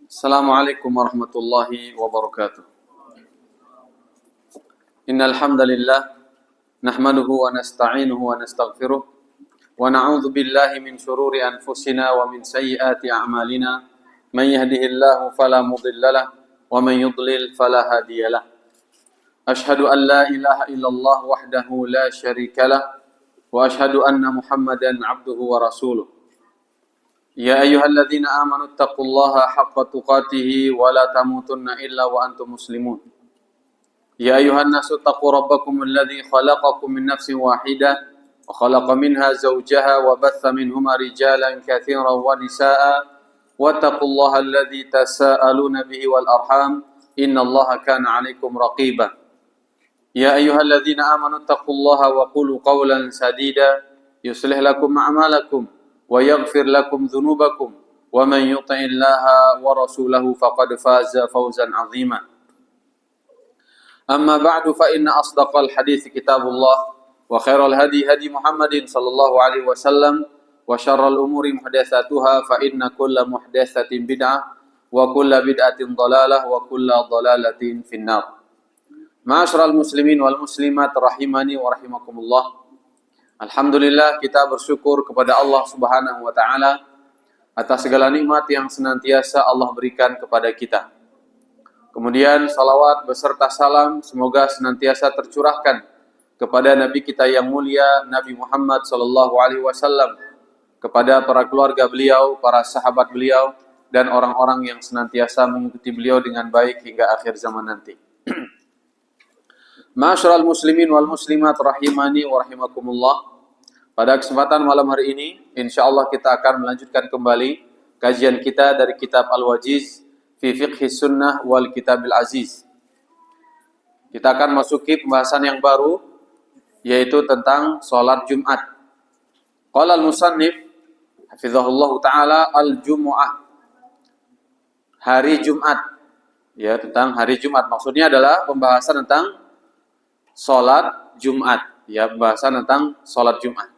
Assalamualaikum warahmatullahi wabarakatuh. Innal hamdalillah nahmaduhu wa nasta'inuhu wa nastaghfiruh wa na'udzu billahi min shururi anfusina wa min sayyiati a'malina. Man yahdihillahu fala mudilla lahu wa man yudlil fala hadiyalah. Ashhadu an la ilaha illallah wahdahu la syarika lah wa ashhadu anna Muhammadan 'abduhu wa rasuluh. Ya ayyuhalladzina amanu taqullaha haqqa tuqatih wa la tamutunna illa wa antum muslimun. Ya ayyuhan nasu taqu rabbakum alladzi khalaqakum min nafsin wahidah wa khalaqa minha zawjaha wa batha minhuma rijalan katsiran wa nisaa'a wattaqullaha alladzi tasaaluna bihi wal arham innallaha kana 'alaikum raqiba. Ya ayyuhalladzina amanu taqullaha wa qulu qawlan sadida yuslih lakum a'malakum wa yaghfir lakum dhunubakum wa man yuti'illaha wa rasulahu faqad faza fawzan 'azima. Amma ba'du fa inna asdaqal hadits kitabullah wa khairal hadi hadi Muhammadin sallallahu alaihi wasallam wa syarral umuri muhdatsatuha fa inna kulla muhdatsatin bid'ah wa kulla bid'atin dhalalah wa kulla dhalalatin finnar. Ma'asyiral muslimin wal muslimat rahimani wa rahimakumullah. Alhamdulillah, kita bersyukur kepada Allah Subhanahu wa taala atas segala nikmat yang senantiasa Allah berikan kepada kita. Kemudian salawat beserta salam semoga senantiasa tercurahkan kepada Nabi kita yang mulia Nabi Muhammad sallallahu alaihi wasallam, kepada para keluarga beliau, para sahabat beliau dan orang-orang yang senantiasa mengikuti beliau dengan baik hingga akhir zaman nanti. Ma'asyiral muslimin wal muslimat rahimani wa rahimakumullah. Pada kesempatan malam hari ini, insyaallah kita akan melanjutkan kembali kajian kita dari kitab Al-Wajiz fi Fiqhis Sunnah wal Kitabil Aziz. Kita akan masuki pembahasan yang baru, yaitu tentang salat Jumat. Qala al-musannif hafizahullah taala al-Jumu'ah. Hari Jumat. Ya, tentang hari Jumat. Maksudnya adalah pembahasan tentang salat Jumat, ya, pembahasan tentang salat Jumat.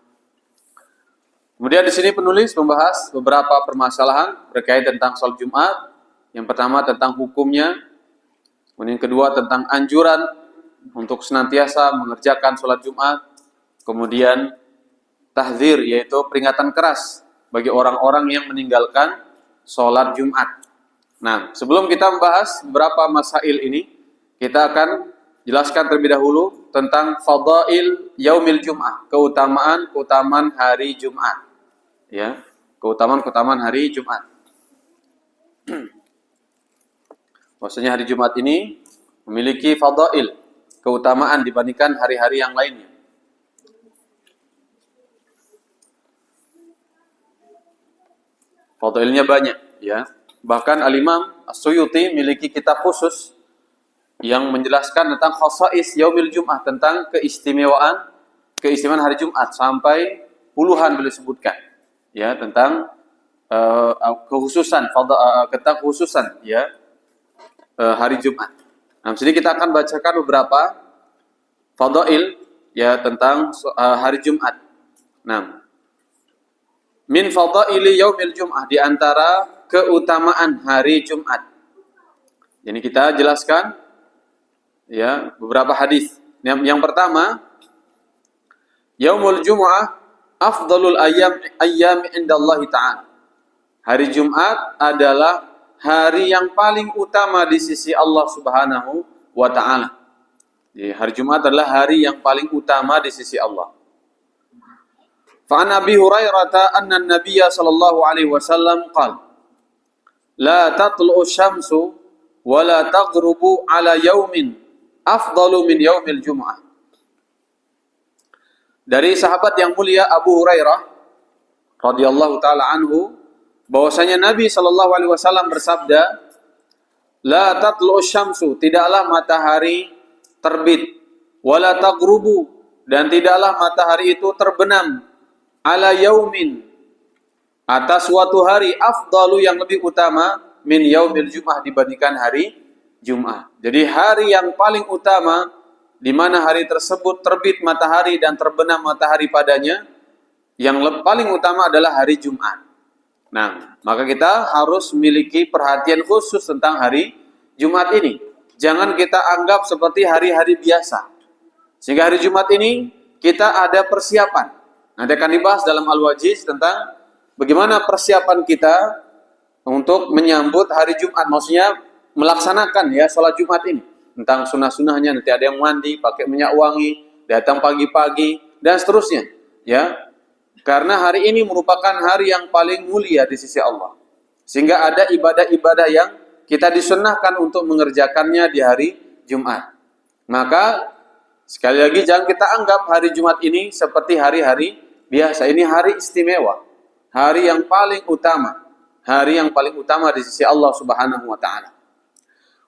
Kemudian di sini penulis membahas beberapa permasalahan terkait tentang salat Jumat. Yang pertama tentang hukumnya, kemudian kedua tentang anjuran untuk senantiasa mengerjakan salat Jumat, kemudian tahdzir yaitu peringatan keras bagi orang-orang yang meninggalkan salat Jumat. Nah, sebelum kita membahas beberapa masail ini, kita akan jelaskan terlebih dahulu tentang fadail yaumil Jum'ah, keutamaan hari Jumat. Ya, keutamaan hari Jumat. Maksudnya hari Jumat ini memiliki fadail, keutamaan dibandingkan hari-hari yang lainnya. Fadailnya banyak, ya. Bahkan Al-Imam As-Suyuti memiliki kitab khusus yang menjelaskan tentang khasais yaumil Jum'ah, tentang keistimewaan hari Jumat, sampai puluhan beliau sebutkan, ya, tentang khususan ya hari Jumat. Nah, sini kita akan bacakan beberapa fadail, ya, tentang hari Jumat. Nah, min fadaili yaumil Jum'ah, di antara keutamaan hari Jumat. Jadi kita jelaskan, ya, beberapa hadis. Yang pertama, yaumul Jumu'ah afdalul ayyam indallahi ta'ala. Hari Jumat adalah hari yang paling utama di sisi Allah Subhanahu wa taala. Jadi hari Jumat adalah hari yang paling utama di sisi Allah. Fa an Abi Hurairah anna an-nabiy sallallahu alaihi wasallam qala la tatlu'u syamsu wa la taghrubu ala yaumin afdalu min yaumil Jumu'ah. Dari sahabat yang mulia Abu Hurairah radhiyallahu taala anhu, bahwasanya Nabi sallallahu alaihi wasallam bersabda, la tatlu'u syamsu, tidaklah matahari terbit, wala taghrubu, dan tidaklah matahari itu terbenam, ala yaumin, atas suatu hari, afdalu, yang lebih utama, min yaumil Jum'ah, dibandingkan hari Jum'ah. Jadi hari yang paling utama, di mana hari tersebut terbit matahari dan terbenam matahari padanya, yang paling utama adalah hari Jumat. Nah, maka kita harus memiliki perhatian khusus tentang hari Jumat ini. Jangan kita anggap seperti hari-hari biasa. Sehingga hari Jumat ini kita ada persiapan. Nanti akan dibahas dalam Al-Wajiz tentang bagaimana persiapan kita untuk menyambut hari Jumat. Maksudnya melaksanakan ya sholat Jumat ini. Tentang sunnah-sunnahnya, nanti ada yang mandi, pakai minyak wangi, datang pagi-pagi, dan seterusnya. Ya, karena hari ini merupakan hari yang paling mulia di sisi Allah. Sehingga ada ibadah-ibadah yang kita disunnahkan untuk mengerjakannya di hari Jumat. Maka sekali lagi jangan kita anggap hari Jumat ini seperti hari-hari biasa. Ini hari istimewa. Hari yang paling utama. Hari yang paling utama di sisi Allah Subhanahu wa taala.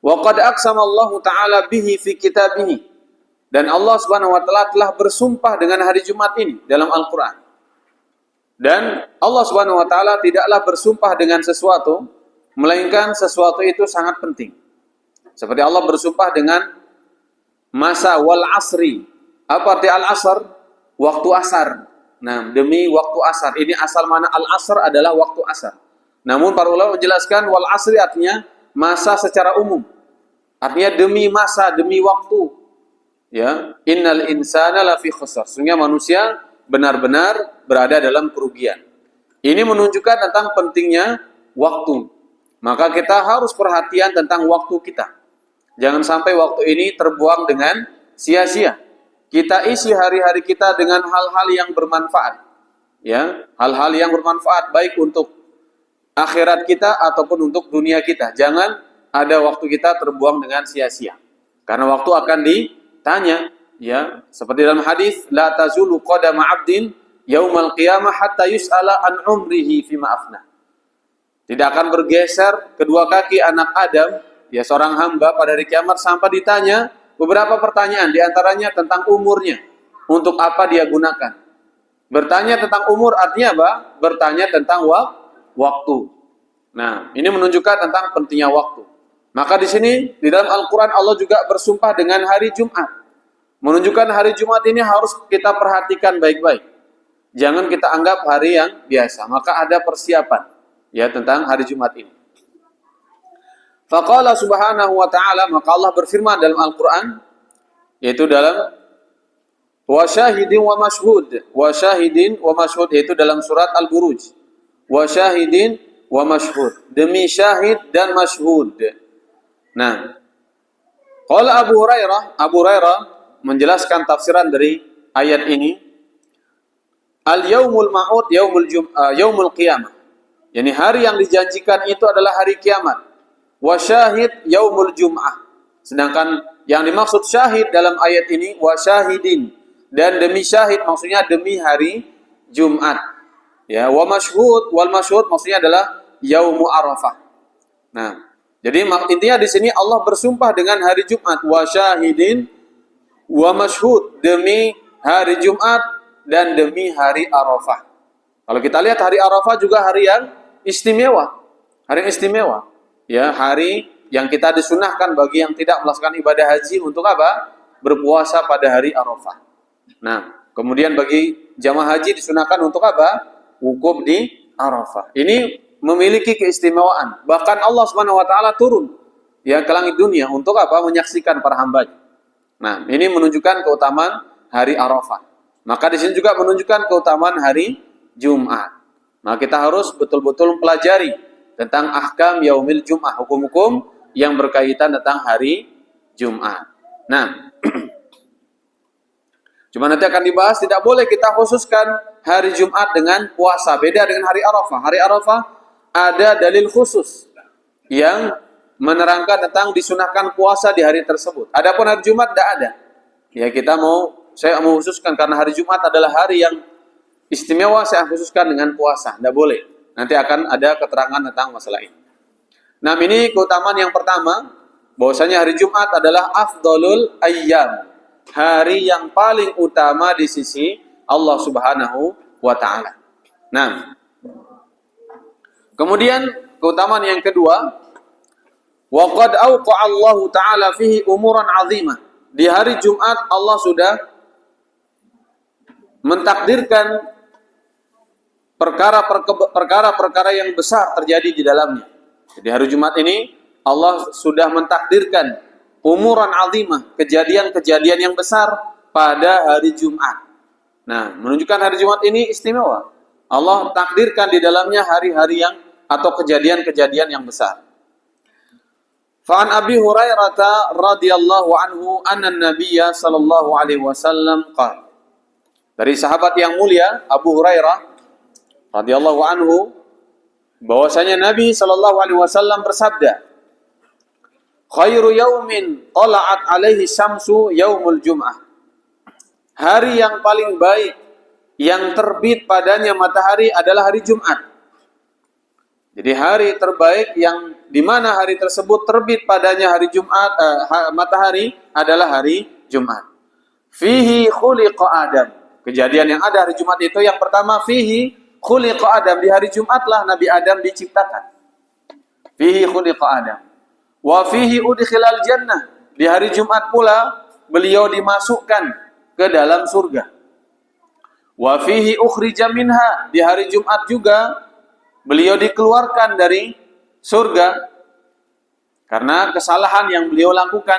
Wa qad aqsama Allah taala bihi fi kitabih. Dan Allah Subhanahu wa taala telah bersumpah dengan hari Jumat ini dalam Al-Qur'an. Dan Allah Subhanahu wa taala tidaklah bersumpah dengan sesuatu melainkan sesuatu itu sangat penting. Seperti Allah bersumpah dengan masa wal asri. Apa arti al-asr? Waktu asar. Nah, demi waktu asar. Ini asal mana al-asr adalah waktu asar. Namun para ulama menjelaskan wal asri artinya masa secara umum. Artinya demi masa, demi waktu. Ya, innal insana lafi khusr. Sesungguhnya manusia benar-benar berada dalam kerugian. Ini menunjukkan tentang pentingnya waktu. Maka kita harus perhatian tentang waktu kita. Jangan sampai waktu ini terbuang dengan sia-sia. Kita isi hari-hari kita dengan hal-hal yang bermanfaat. Ya, hal-hal yang bermanfaat baik untuk akhirat kita ataupun untuk dunia kita. Jangan ada waktu kita terbuang dengan sia-sia. Karena waktu akan ditanya, ya, seperti dalam hadis, la tazulu qadama 'abdin yaumal qiyamah hatta yus'ala an umrihi fima afna. Tidak akan bergeser kedua kaki anak Adam, ya seorang hamba pada hari kiamat sampai ditanya beberapa pertanyaan, di antaranya tentang umurnya, untuk apa dia gunakan. Bertanya tentang umur artinya apa? Bertanya tentang waktu. Nah, ini menunjukkan tentang pentingnya waktu. Maka di sini di dalam Al-Qur'an Allah juga bersumpah dengan hari Jumat. Menunjukkan hari Jumat ini harus kita perhatikan baik-baik. Jangan kita anggap hari yang biasa. Maka ada persiapan ya tentang hari Jumat ini. Faqala subhanahu wa ta'ala, maka Allah berfirman dalam Al-Qur'an, yaitu dalam wa syahidin wa mashhud. Wa syahidin wa mashhud, yaitu dalam surat Al-Buruj. Wa syahidin wa mashhud. Demi syahid dan mashhud. Nah, qala Abu Hurairah menjelaskan tafsiran dari ayat ini, al-yaumul ma'ud yaumul qiyamah. Yani hari yang dijanjikan itu adalah hari kiamat. Wa syahid yaumul jum'ah. Sedangkan yang dimaksud syahid dalam ayat ini wa syahidin, dan demi syahid maksudnya demi hari Jumat. Ya, wa mashhud wal mashhud maksudnya adalah yaumu Arafah. Nah, jadi intinya di sini Allah bersumpah dengan hari Jumat, wa syahidin wa mashhud, demi hari Jumat dan demi hari Arafah. Kalau kita lihat hari Arafah juga hari yang istimewa. Hari yang istimewa. Ya, hari yang kita disunahkan bagi yang tidak melaksanakan ibadah haji untuk apa? Berpuasa pada hari Arafah. Nah, kemudian bagi jamaah haji disunahkan untuk apa? Wukuf di Arafah. Ini memiliki keistimewaan. Bahkan Allah Subhanahu wa taala turun ya ke langit dunia untuk apa? Menyaksikan para hamba-Nya. Nah, ini menunjukkan keutamaan hari Arafah. Maka di sini juga menunjukkan keutamaan hari Jumat. Nah, kita harus betul-betul mempelajari tentang ahkam yaumil Jum'ah, hukum-hukum yang berkaitan tentang hari Jumat. Nah, cuma nanti akan dibahas, tidak boleh kita khususkan hari Jumat dengan puasa. Beda dengan hari Arafah. Hari Arafah ada dalil khusus yang menerangkan tentang disunahkan puasa di hari tersebut. Adapun hari Jumat tidak ada. Ya, saya mau khususkan karena hari Jumat adalah hari yang istimewa, saya khususkan dengan puasa. Tidak boleh. Nanti akan ada keterangan tentang masalah ini. Nah, ini keutamaan yang pertama, bahwasanya hari Jumat adalah afdalul ayyam, hari yang paling utama di sisi Allah Subhanahu wa taala. Nah, kemudian keutamaan yang kedua, wa qad awqa'a Allah taala fihi umuran 'azimah. Di hari Jumat Allah sudah mentakdirkan perkara-perkara yang besar terjadi di dalamnya. Jadi hari Jumat ini Allah sudah mentakdirkan umuran azimah, kejadian-kejadian yang besar pada hari Jumat. Nah, menunjukkan hari Jumat ini istimewa. Allah takdirkan di dalamnya hari-hari yang atau kejadian-kejadian yang besar. Fa'an Abi Hurairah radhiyallahu anhu anna Nabiyya sallallahu alaihi wasallam qala. Dari sahabat yang mulia Abu Hurairah radhiyallahu anhu bahwasanya Nabi sallallahu alaihi wasallam bersabda, "Khairu yaumin tala'at alaihi syamsu yaumul jum'ah." Hari yang paling baik yang terbit padanya matahari adalah hari Jumat. Jadi hari terbaik yang di mana hari tersebut terbit padanya hari Jumat, matahari adalah hari Jumat. Fihi khuliqa Adam. Kejadian yang ada hari Jumat itu yang pertama, fihi khuliqa Adam, di hari Jumatlah Nabi Adam diciptakan. Fihi khuliqa Adam. Wa fihi udkhilal jannah. Di hari Jumat pula beliau dimasukkan ke dalam surga. Wa fihi ukhrija minha. Di hari Jumat juga beliau dikeluarkan dari surga karena kesalahan yang beliau lakukan.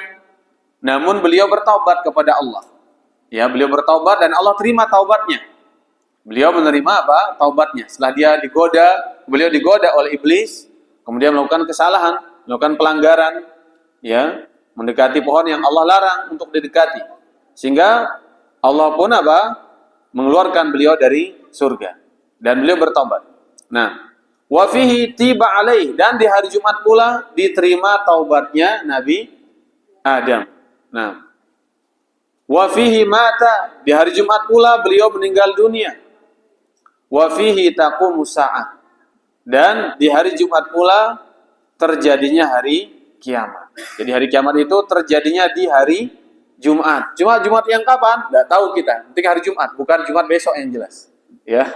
Namun beliau bertaubat kepada Allah. Ya, beliau bertaubat dan Allah terima taubatnya. Beliau menerima apa? Taubatnya. Setelah dia beliau digoda oleh iblis, kemudian melakukan kesalahan, melakukan pelanggaran, ya, mendekati pohon yang Allah larang untuk didekati. Sehingga Allah pun apa? Mengeluarkan beliau dari surga dan beliau bertaubat. Nah, wa fihi tiba alaih, dan di hari Jumat pula diterima taubatnya Nabi Adam. Nah, wa fihi mata, di hari Jumat pula beliau meninggal dunia. Wa fihi taqumus saah, dan di hari Jumat pula terjadinya hari kiamat. Jadi hari kiamat itu terjadinya di hari Jumat. Jumat yang kapan? Enggak tahu kita. Penting hari Jumat, bukan Jumat besok yang jelas. Ya.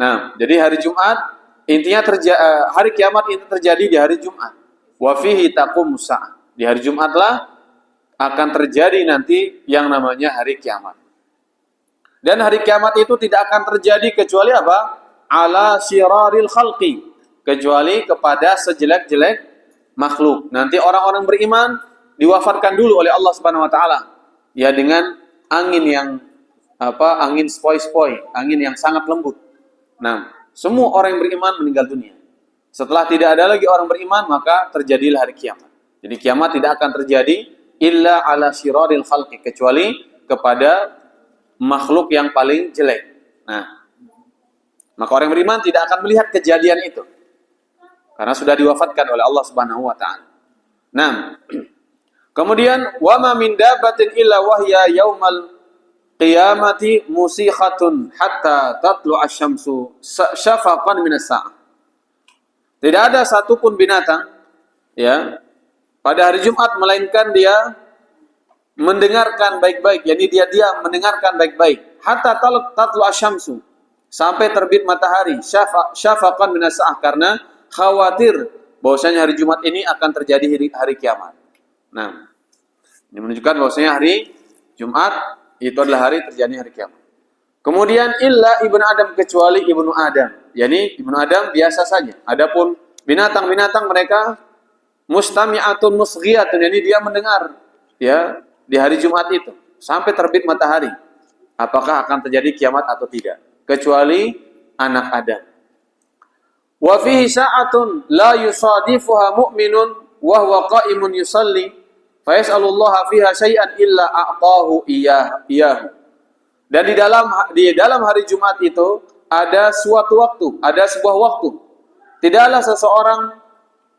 Nah, jadi hari Jumat intinya hari kiamat itu terjadi di hari Jumat. Wa fihi taqumus saah. Di hari Jumatlah akan terjadi nanti yang namanya hari kiamat. Dan hari kiamat itu tidak akan terjadi kecuali apa? Ala syiraril khalqi, kecuali kepada sejelek-jelek makhluk. Nanti orang-orang beriman diwafatkan dulu oleh Allah Subhanahu wa taala. Ya, dengan angin yang angin spoi-spoi, angin yang sangat lembut. Nah, semua orang yang beriman meninggal dunia. Setelah tidak ada lagi orang beriman, maka terjadilah hari kiamat. Jadi kiamat tidak akan terjadi illa ala syiraril khalqi, kecuali kepada makhluk yang paling jelek. Nah, maka orang beriman tidak akan melihat kejadian itu karena sudah diwafatkan oleh Allah Subhanahu wa taala. Nah, kemudian wa ma min dabbatin illa wahya yaumal qiyamati musikhatun hatta tatlu asy-syamsu syafaqan minas sa'ah. Tidak ada satupun binatang, ya, pada hari Jumat melainkan dia mendengarkan baik-baik, yakni dia mendengarkan baik-baik. Hatta tatlu asy-syamsu, sampai terbit matahari, syafaqan minas sa'ah, karena khawatir bahwasanya hari Jumat ini akan terjadi hari kiamat. Nah, ini menunjukkan bahwasanya hari Jumat itu adalah hari terjadi hari kiamat. Kemudian illa ibnu Adam, kecuali ibnu Adam, yakni ibnu Adam biasa saja. Adapun binatang-binatang mereka mustami'atun musghiyatun, yakni dia mendengar, ya, di hari Jumat itu sampai terbit matahari. Apakah akan terjadi kiamat atau tidak? Kecuali anak Adam. Wa fihi sa'atun la yusadifuha mu'minun wa huwa qa'imun yusalli fa yas'alullaha fiha syai'an illa a'tahu iyyahu. Dan di dalam hari Jumat itu ada suatu waktu, ada sebuah waktu. Tidaklah seseorang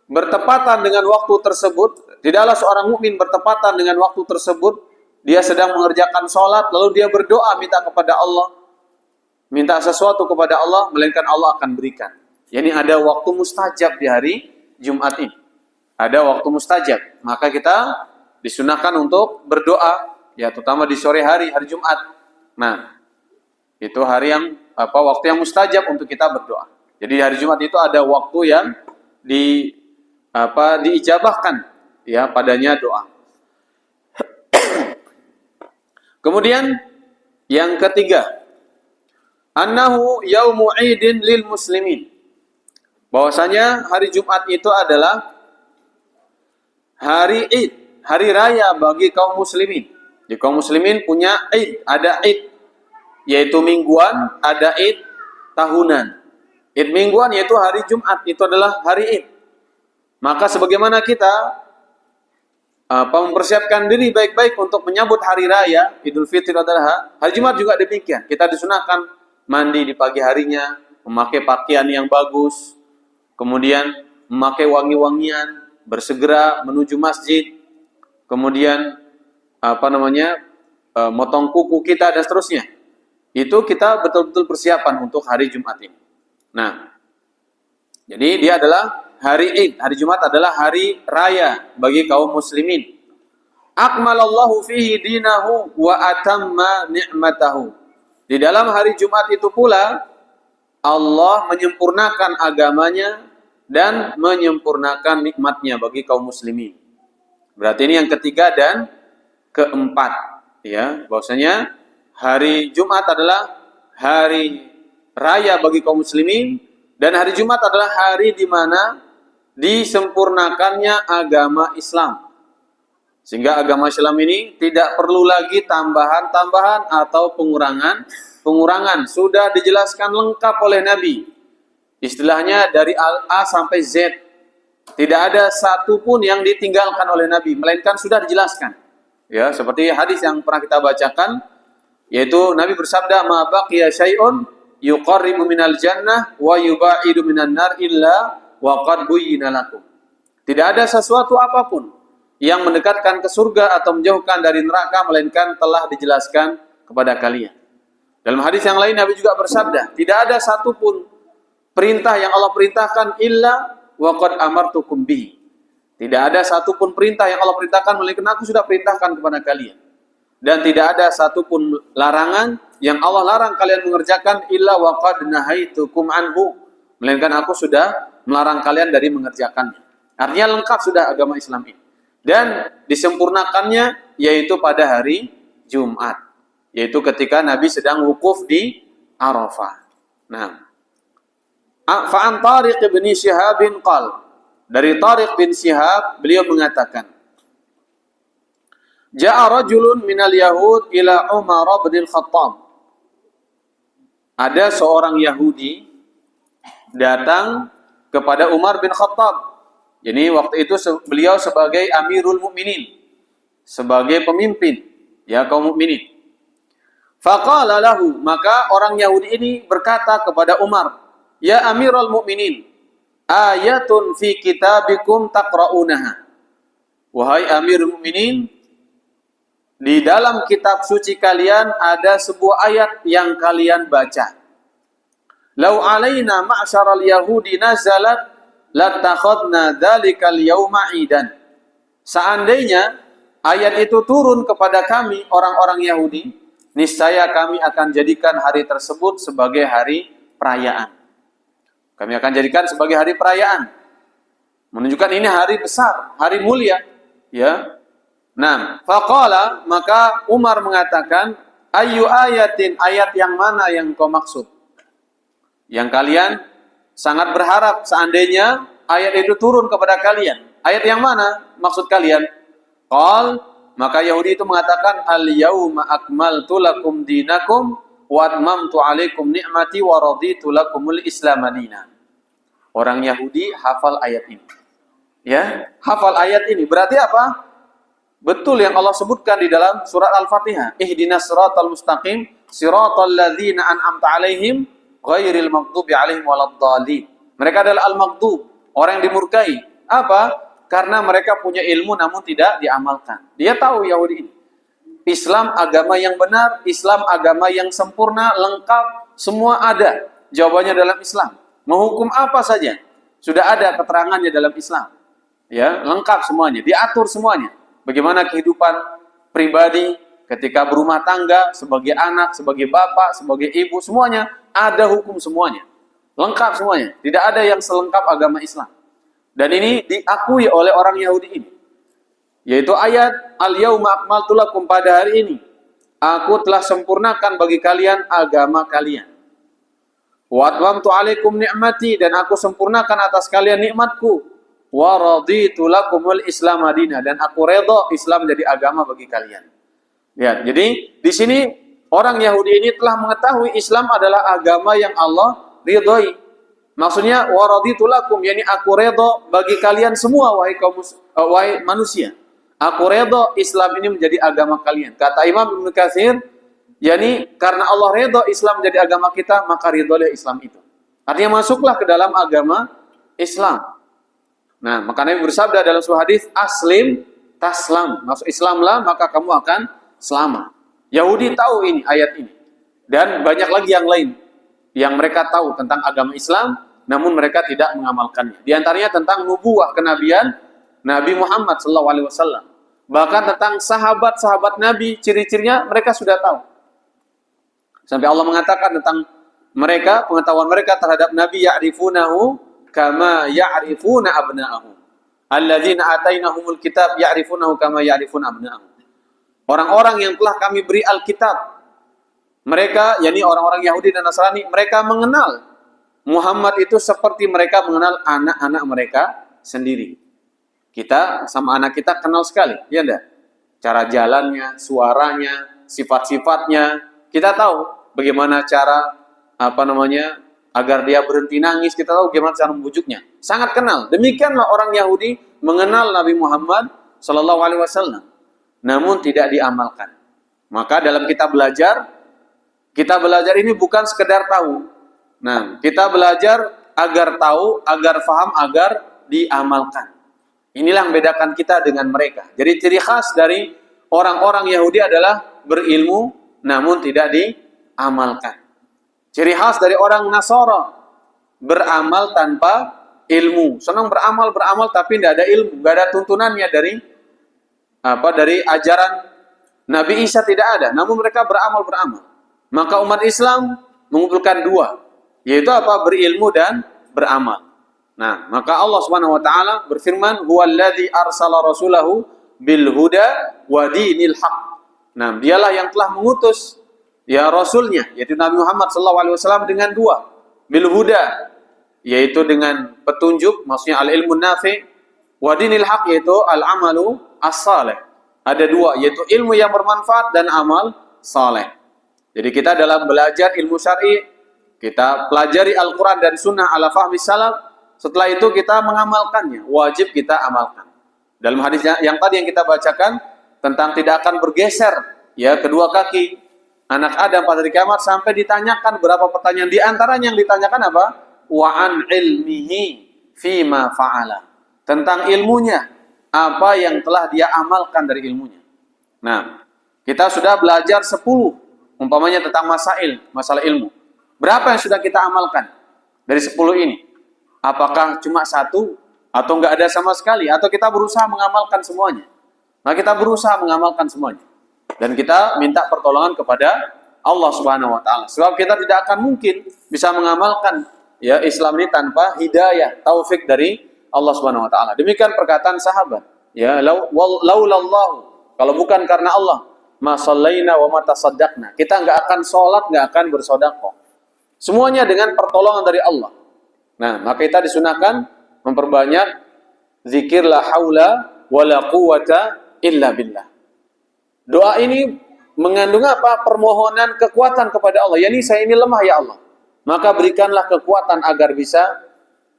bertepatan dengan waktu tersebut, tidaklah seorang mukmin bertepatan dengan waktu tersebut, dia sedang mengerjakan sholat, lalu dia berdoa minta kepada Allah, minta sesuatu kepada Allah, melainkan Allah akan berikan. Yani ada waktu mustajab di hari Jumat ini. Ada waktu mustajab. Maka kita disunahkan untuk berdoa, ya, terutama di sore hari Jumat. Nah, itu hari yang waktu yang mustajab untuk kita berdoa. Jadi di hari Jumat itu ada waktu yang diijabahkan, ya, padanya doa. Kemudian yang ketiga, annahu yaumu idin lil muslimin. Bahwasanya hari Jumat itu adalah hari Id, hari raya bagi kaum muslimin. Jadi kaum muslimin punya Id, ada Id yaitu mingguan, ada Id tahunan. Id mingguan yaitu hari Jumat, itu adalah hari Id. Maka sebagaimana kita mempersiapkan diri baik-baik untuk menyambut hari raya Idul Fitri atau Adha, hari Jumat juga demikian. Kita disunahkan mandi di pagi harinya, memakai pakaian yang bagus, kemudian memakai wangi-wangian, bersegera menuju masjid, kemudian motong kuku kita dan seterusnya. Itu kita betul-betul persiapan untuk hari Jumat ini. Nah, jadi dia adalah hari Id. Hari Jumat adalah hari raya bagi kaum muslimin. Akmalallahu fihi dinahu wa atamma ni'matahu. Di dalam hari Jumat itu pula Allah menyempurnakan agamanya dan menyempurnakan nikmatnya bagi kaum muslimin. Berarti ini yang ketiga dan keempat, ya, bahwasanya hari Jumat adalah hari raya bagi kaum muslimin dan hari Jumat adalah hari di mana disempurnakannya agama Islam. Sehingga agama Islam ini tidak perlu lagi tambahan-tambahan atau pengurangan. Sudah dijelaskan lengkap oleh Nabi. Istilahnya dari A sampai Z. Tidak ada satu pun yang ditinggalkan oleh Nabi, melainkan sudah dijelaskan. Ya, seperti hadis yang pernah kita bacakan, yaitu Nabi bersabda, "Ma baqiya syai'un yuqarribu minal jannah wa yubaidu minan nar illa wa qad buyyina lakum." Tidak ada sesuatu apapun yang mendekatkan ke surga atau menjauhkan dari neraka, melainkan telah dijelaskan kepada kalian. Dalam hadis yang lain Nabi juga bersabda, tidak ada satupun perintah yang Allah perintahkan illa wa qad amartukum bihi. Tidak ada satupun perintah yang Allah perintahkan, melainkan aku sudah perintahkan kepada kalian. Dan tidak ada satupun larangan yang Allah larang kalian mengerjakan illa wa qad nahaitukum anhu, melainkan aku sudah melarang kalian dari mengerjakannya. Artinya lengkap sudah agama Islam ini. Dan disempurnakannya yaitu pada hari Jumat, yaitu ketika Nabi sedang wukuf di Arafah. Nah, fa'an Tariq bin Shihab qal, dari Tariq bin Shihab beliau mengatakan, Ja'a rajulun minal Yahud ila Umar bin Khattab. Ada seorang Yahudi datang kepada Umar bin Khattab. Jadi waktu itu beliau sebagai Amirul Mukminin, sebagai pemimpin ya kaum mukminin. Faqala lahu, maka orang Yahudi ini berkata kepada Umar, "Ya Amirul Mukminin, ayatun fi kitabikum taqra'unaha." Wahai Amirul Mukminin, di dalam kitab suci kalian ada sebuah ayat yang kalian baca. Lau alaina ma'syaral yahudi nazalat latakhadna dzalikal yauma idan. Seandainya ayat itu turun kepada kami orang-orang Yahudi, niscaya kami akan jadikan hari tersebut sebagai hari perayaan. Kami akan jadikan sebagai hari perayaan. Menunjukkan ini hari besar, hari mulia, ya. Nah, faqala, maka Umar mengatakan, "Ayyu ayatin, ayat yang mana yang kau maksud? Yang kalian sangat berharap seandainya ayat itu turun kepada kalian. Ayat yang mana maksud kalian?" Qal, maka Yahudi itu mengatakan, "Al-yauma akmaltu lakum dinakum wa atmamtu 'alaikum ni'mati wa raditu lakumul Islam madina." Orang Yahudi hafal ayat ini. Ya, hafal ayat ini. Berarti apa? Betul yang Allah sebutkan di dalam surat Al-Fatihah. Ihdinas siratal mustaqim, siratal ladzina an'amta 'alaihim ghairil maghdubi 'alaihim waladdallin. Mereka adalah al-maghdub, orang yang dimurkai. Apa? Karena mereka punya ilmu namun tidak diamalkan. Dia tahu Yahudi ini. Islam agama yang benar, Islam agama yang sempurna, lengkap, semua ada. Jawabannya dalam Islam. Menghukum apa saja, sudah ada keterangannya dalam Islam. Ya, lengkap semuanya, diatur semuanya. Bagaimana kehidupan pribadi ketika berumah tangga, sebagai anak, sebagai bapak, sebagai ibu, semuanya ada hukum semuanya. Lengkap semuanya. Tidak ada yang selengkap agama Islam. Dan ini diakui oleh orang Yahudi ini. Yaitu ayat Al-yauma akmaltu lakum, pada hari ini aku telah sempurnakan bagi kalian agama kalian. Wa atmamtu 'alaikum ni'mati, dan aku sempurnakan atas kalian nikmatku. Wa raditu lakumul Islam madinah, dan aku redha Islam jadi agama bagi kalian. Ya, jadi di sini orang Yahudi ini telah mengetahui Islam adalah agama yang Allah ridhoi. Maksudnya wa raditu lakum, yakni aku redha bagi kalian semua wahai manusia. Aku redha Islam ini menjadi agama kalian. Kata Imam Ibnu Katsir, yakni karena Allah redha Islam menjadi agama kita, maka ridholah Islam itu. Artinya masuklah ke dalam agama Islam. Nah, maka Nabi bersabda dalam sebuah hadis, aslim taslam. Maksud Islamlah maka kamu akan selamat. Yahudi tahu ini, ayat ini. Dan banyak lagi yang lain yang mereka tahu tentang agama Islam, namun mereka tidak mengamalkannya. Di antaranya tentang nubuwah kenabian Nabi Muhammad SAW. Bahkan tentang sahabat-sahabat Nabi, ciri-cirinya mereka sudah tahu. Sampai Allah mengatakan tentang mereka, pengetahuan mereka terhadap Nabi, ya'rifunahu kama ya'rifuna abna'ahum. Alladzina atainahumul kitab ya'rifunahu kama ya'rifuna abna'ahum. Orang-orang yang telah kami beri Alkitab, mereka, yakni orang-orang Yahudi dan Nasrani, mereka mengenal Muhammad itu seperti mereka mengenal anak-anak mereka sendiri. Kita sama anak kita kenal sekali, ya enggak? Cara jalannya, suaranya, sifat-sifatnya, kita tahu bagaimana cara agar dia berhenti nangis, kita tahu bagaimana cara membujuknya. Sangat kenal. Demikianlah orang Yahudi mengenal Nabi Muhammad sallallahu alaihi wasallam, namun tidak diamalkan. Maka dalam kita belajar ini bukan sekedar tahu. Nah, kita belajar agar tahu, agar faham, agar diamalkan. Inilah yang membedakan kita dengan mereka. Jadi ciri khas dari orang-orang Yahudi adalah berilmu namun tidak diamalkan. Ciri khas dari orang Nasara, beramal tanpa ilmu. Senang beramal tapi tidak ada ilmu, tidak ada tuntunannya dari ajaran Nabi Isa, tidak ada. Namun mereka beramal. Maka umat Islam mengumpulkan dua, yaitu berilmu dan beramal. Nah, maka Allah Subhanahu wa taala berfirman, "Huwallazi arsala rasulahu bil huda wa dinil haq." Nah, dialah yang telah mengutus rasulnya, yaitu Nabi Muhammad SAW dengan dua, bil huda, yaitu dengan petunjuk, maksudnya al-ilmu nafi, wa dinil haq, yaitu al-amalu as-salih. Ada dua, yaitu ilmu yang bermanfaat dan amal saleh. Jadi kita dalam belajar ilmu syar'i, kita pelajari Al-Quran dan Sunnah ala fahmi salaf, setelah itu kita mengamalkannya, wajib kita amalkan. Dalam hadis yang tadi yang kita bacakan, tentang tidak akan bergeser kedua kaki anak Adam pada hari kiamat sampai ditanyakan berapa pertanyaan. Di antaranya yang ditanyakan apa? Wa an ilmihi fima fa'ala. Tentang ilmunya, apa yang telah dia amalkan dari ilmunya. Nah, kita sudah belajar 10 umpamanya tentang masalah ilmu. Berapa yang sudah kita amalkan dari 10 ini? Apakah cuma 1 atau enggak ada sama sekali, atau kita berusaha mengamalkan semuanya? Nah, kita berusaha mengamalkan semuanya. Dan kita minta pertolongan kepada Allah Subhanahu wa taala. Sebab kita tidak akan mungkin bisa mengamalkan Islam ini tanpa hidayah, taufik dari Allah Subhanahu wa taala. Demikian perkataan sahabat. Laulallahu, kalau bukan karena Allah, ma shallaina wa ma tasaddaqna. Kita enggak akan salat, enggak akan bersedekah. Semuanya dengan pertolongan dari Allah. Nah, maka kita disunahkan memperbanyak zikir la haula wala quwata illa billah. Doa ini mengandung permohonan kekuatan kepada Allah. Yani saya ini lemah ya Allah, maka berikanlah kekuatan agar bisa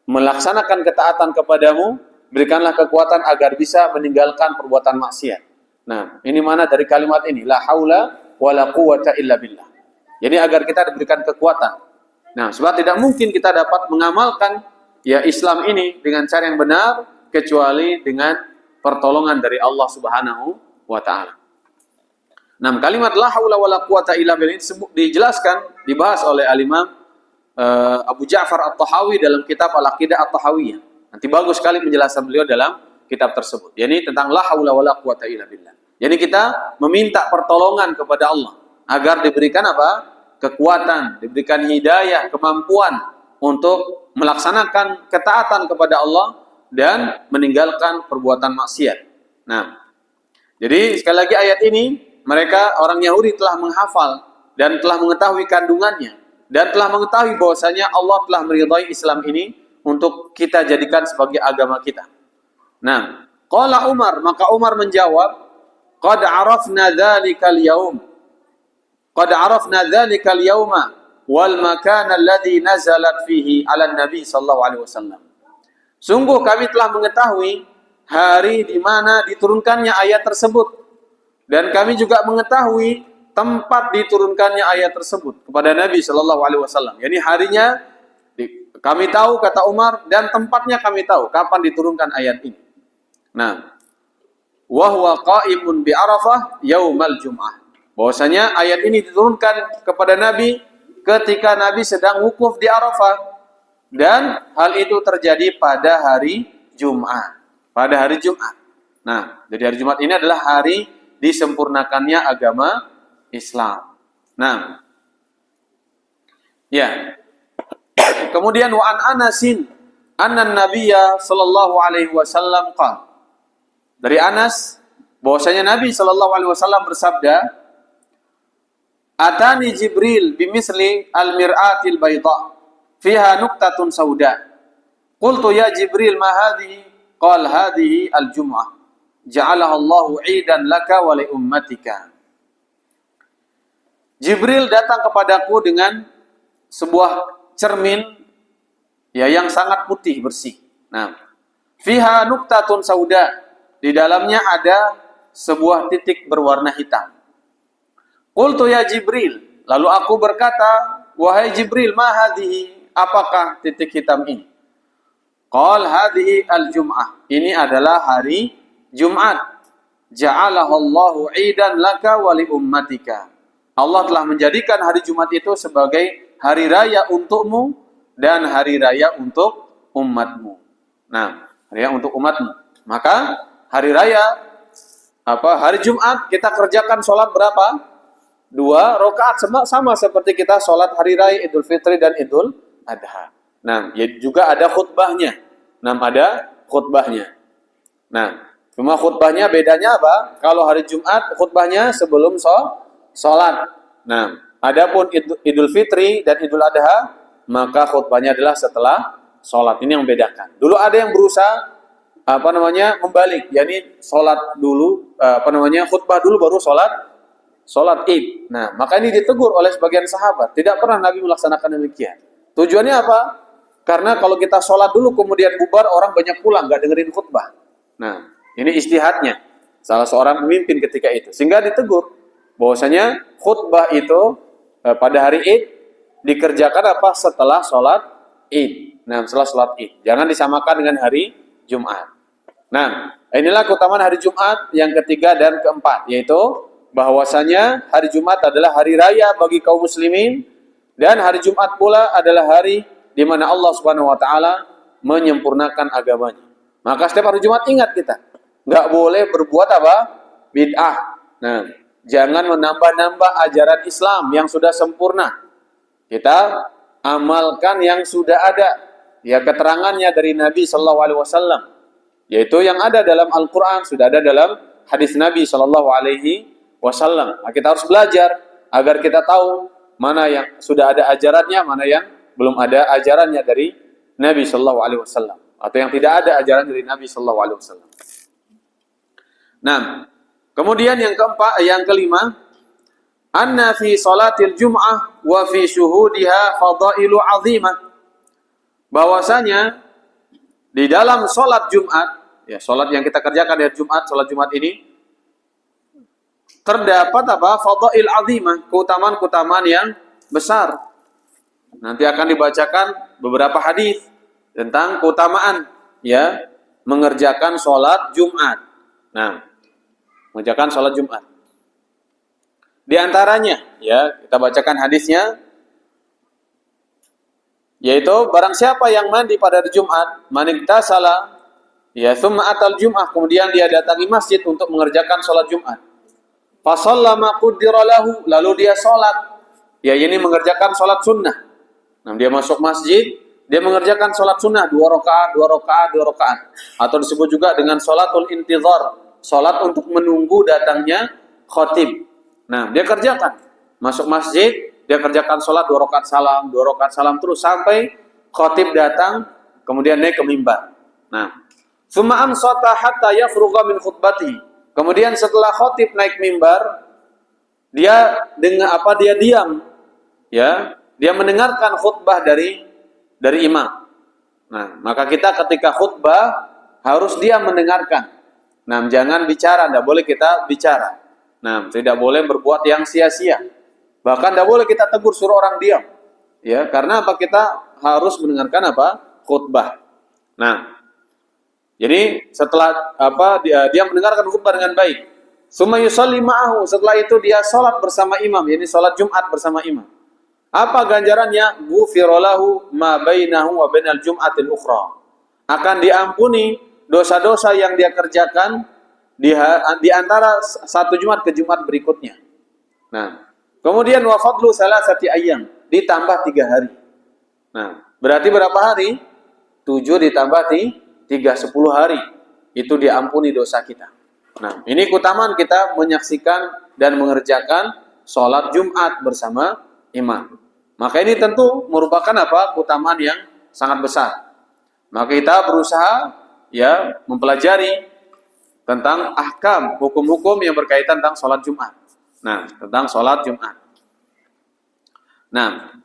melaksanakan ketaatan kepadamu. Berikanlah kekuatan agar bisa meninggalkan perbuatan maksiat. Nah, ini mana dari kalimat ini, la haula wala quwata illa billah. Jadi agar kita diberikan kekuatan. Nah, sebab tidak mungkin kita dapat mengamalkan Islam ini dengan cara yang benar kecuali dengan pertolongan dari Allah Subhanahu wa taala. Nah, kalimat la haula wala quwata illa billah ini dijelaskan, dibahas oleh al-Imam Abu Ja'far At-Tahawi dalam kitab Al-Aqidah At-Tahawiyah. Nanti bagus sekali penjelasan beliau dalam kitab tersebut. Yani tentang la haula wala quwata illa billah. Yani kita meminta pertolongan kepada Allah agar diberikan kekuatan, diberikan hidayah, kemampuan untuk melaksanakan ketaatan kepada Allah dan meninggalkan perbuatan maksiat. Nah, jadi sekali lagi ayat ini, mereka orang Yahudi telah menghafal dan telah mengetahui kandungannya, dan telah mengetahui bahwasanya Allah telah meridhai Islam ini untuk kita jadikan sebagai agama kita. Nah, qala Umar, maka Umar menjawab, qad arafna dzalikal yaum. Qad arafna dzalikal yauma wal makan alladhi nazalat fihi 'ala Nabi sallallahu alaihi wasallam. Sungguh kami telah mengetahui hari di mana diturunkannya ayat tersebut, dan kami juga mengetahui tempat diturunkannya ayat tersebut kepada Nabi sallallahu alaihi wasallam. Yani harinya kami tahu, kata Umar, dan tempatnya kami tahu kapan diturunkan ayat ini. Nah, wa huwa qa'imun bi Arafah yaumal Jum'ah. Bahwasanya ayat ini diturunkan kepada Nabi ketika Nabi sedang wukuf di Arafah, dan hal itu terjadi pada hari Jumat. Pada hari Jumat. Nah, jadi hari Jumat ini adalah hari disempurnakannya agama Islam. Nah, ya. Kemudian wa an Anasin anna Nabiyya sallallahu alaihi wasallam qala. Dari Anas bahwasanya Nabi sallallahu alaihi wasallam bersabda, "Atani Jibril bimisli al-mir'atil bayda fiha nuqtatun sauda. Qultu ya Jibril ma hadhihi? Qala hadhihi al-jum'ah. Ja'alaha Allahu 'idan laka wa li ummatika." Jibril datang kepadaku dengan sebuah cermin ya yang sangat putih bersih. Nah, fiha nuqtatun sauda, di dalamnya ada sebuah titik berwarna hitam. Qultu ya Jibril, lalu aku berkata, wahai Jibril, ma hadhihi? Apakah titik hitam ini? Qal hadhihi al-jum'ah. Ini adalah hari Jumat. Ja'alahu Allahu 'idan laka wa li ummatika. Allah telah menjadikan hari Jumat itu sebagai hari raya untukmu dan hari raya untuk umatmu. Nah, hari raya untuk umatmu. Maka hari raya hari Jumat kita kerjakan sholat berapa? 2 rakaat, sama seperti kita sholat hari raya Idul Fitri dan Idul Adha. Nah, ya juga ada khutbahnya. Nah, ada khutbahnya. Nah, cuma khutbahnya bedanya apa? Kalau hari Jumat khutbahnya sebelum sholat. Nah, adapun Idul Fitri dan Idul Adha, maka khutbahnya adalah setelah sholat. Ini yang membedakan. Dulu ada yang berusaha membalik, yakni sholat dulu, khutbah dulu baru sholat Id. Nah, maka ini ditegur oleh sebagian sahabat. Tidak pernah Nabi melaksanakan demikian. Tujuannya apa? Karena kalau kita sholat dulu kemudian bubar, orang banyak pulang, nggak dengerin khutbah. Nah, ini istihadnya salah seorang pemimpin ketika itu, sehingga ditegur bahwasanya khutbah itu pada hari Id dikerjakan setelah sholat Id. Nah, setelah sholat Id, jangan disamakan dengan hari Jumat. Nah, inilah keutamaan hari Jumat yang ketiga dan keempat, yaitu bahwasanya hari Jumat adalah hari raya bagi kaum muslimin, dan hari Jumat pula adalah hari di mana Allah Subhanahu wa taala menyempurnakan agamanya. Maka setiap hari Jumat ingat kita, nggak boleh berbuat bid'ah. Nah, jangan menambah-nambah ajaran Islam yang sudah sempurna. Kita amalkan yang sudah ada, ya keterangannya dari Nabi sallallahu alaihi wasallam, yaitu yang ada dalam Al-Qur'an, sudah ada dalam hadis Nabi sallallahu alaihi wasallam. Nah, kita harus belajar agar kita tahu mana yang sudah ada ajarannya, mana yang belum ada ajarannya dari Nabi sallallahu alaihi wasallam, atau yang tidak ada ajaran dari Nabi sallallahu alaihi wasallam. Nah, kemudian yang kelima, anna fi salatil jum'ah wa fi syuhudiha fadailu 'azimah. Bahwasanya di dalam salat Jumat, ya salat yang kita kerjakan di hari Jumat, salat Jumat ini terdapat fadail 'azimah, keutamaan-keutamaan yang besar. Nanti akan dibacakan beberapa hadis tentang keutamaan ya mengerjakan salat Jumat. Nah, mengerjakan salat Jumat. Di antaranya, ya, kita bacakan hadisnya, yaitu barang siapa yang mandi pada hari Jumat, maniktasala, ya, tsumma atal Jum'ah, kemudian dia datangi masjid untuk mengerjakan salat Jumat. Fa shallama qaddara lahu, lalu dia salat, ya, ini mengerjakan salat sunnah. Nah, dia masuk masjid, dia mengerjakan salat sunnah 2 rakaat, 2 rakaat, 2 rakaat, atau disebut juga dengan salatul intizar, salat untuk menunggu datangnya khatib. Nah, dia kerjakan, masuk masjid, dia kerjakan sholat 2 rakaat salam terus sampai khatib datang, kemudian naik ke mimbar. Nah, summa ansata hatta yafrugha min khutbatihi. Kemudian setelah khatib naik mimbar, dia diam, ya, dia mendengarkan khutbah dari imam. Nah, maka kita ketika khutbah harus diam mendengarkan. Nah, jangan bicara, tidak boleh kita bicara. Nah, tidak boleh berbuat yang sia-sia. Bahkan tidak boleh kita tegur suruh orang diam. Ya, karena apa? Kita harus mendengarkan khutbah. Nah, jadi setelah dia mendengarkan khutbah dengan baik. Summa yusalli ma'ahu, setelah itu dia salat bersama imam, yakni salat Jumat bersama imam. Apa ganjarannya? Ghufira lahu ma bainahu wa bainal jum'atil ukhra. Akan diampuni dosa-dosa yang dia kerjakan di antara satu Jumat ke Jumat berikutnya. Nah, kemudian wa fadlu salasati ayyam, ditambah 3 hari. Nah, berarti berapa hari? 7 ditambah 3, 10 hari. Itu diampuni dosa kita. Nah, ini keutamaan kita menyaksikan dan mengerjakan sholat Jumat bersama imam. Maka ini tentu merupakan keutamaan yang sangat besar. Maka kita berusaha ya mempelajari tentang ahkam, hukum-hukum yang berkaitan tentang sholat Jumat. Nah, tentang sholat Jumat. Nah,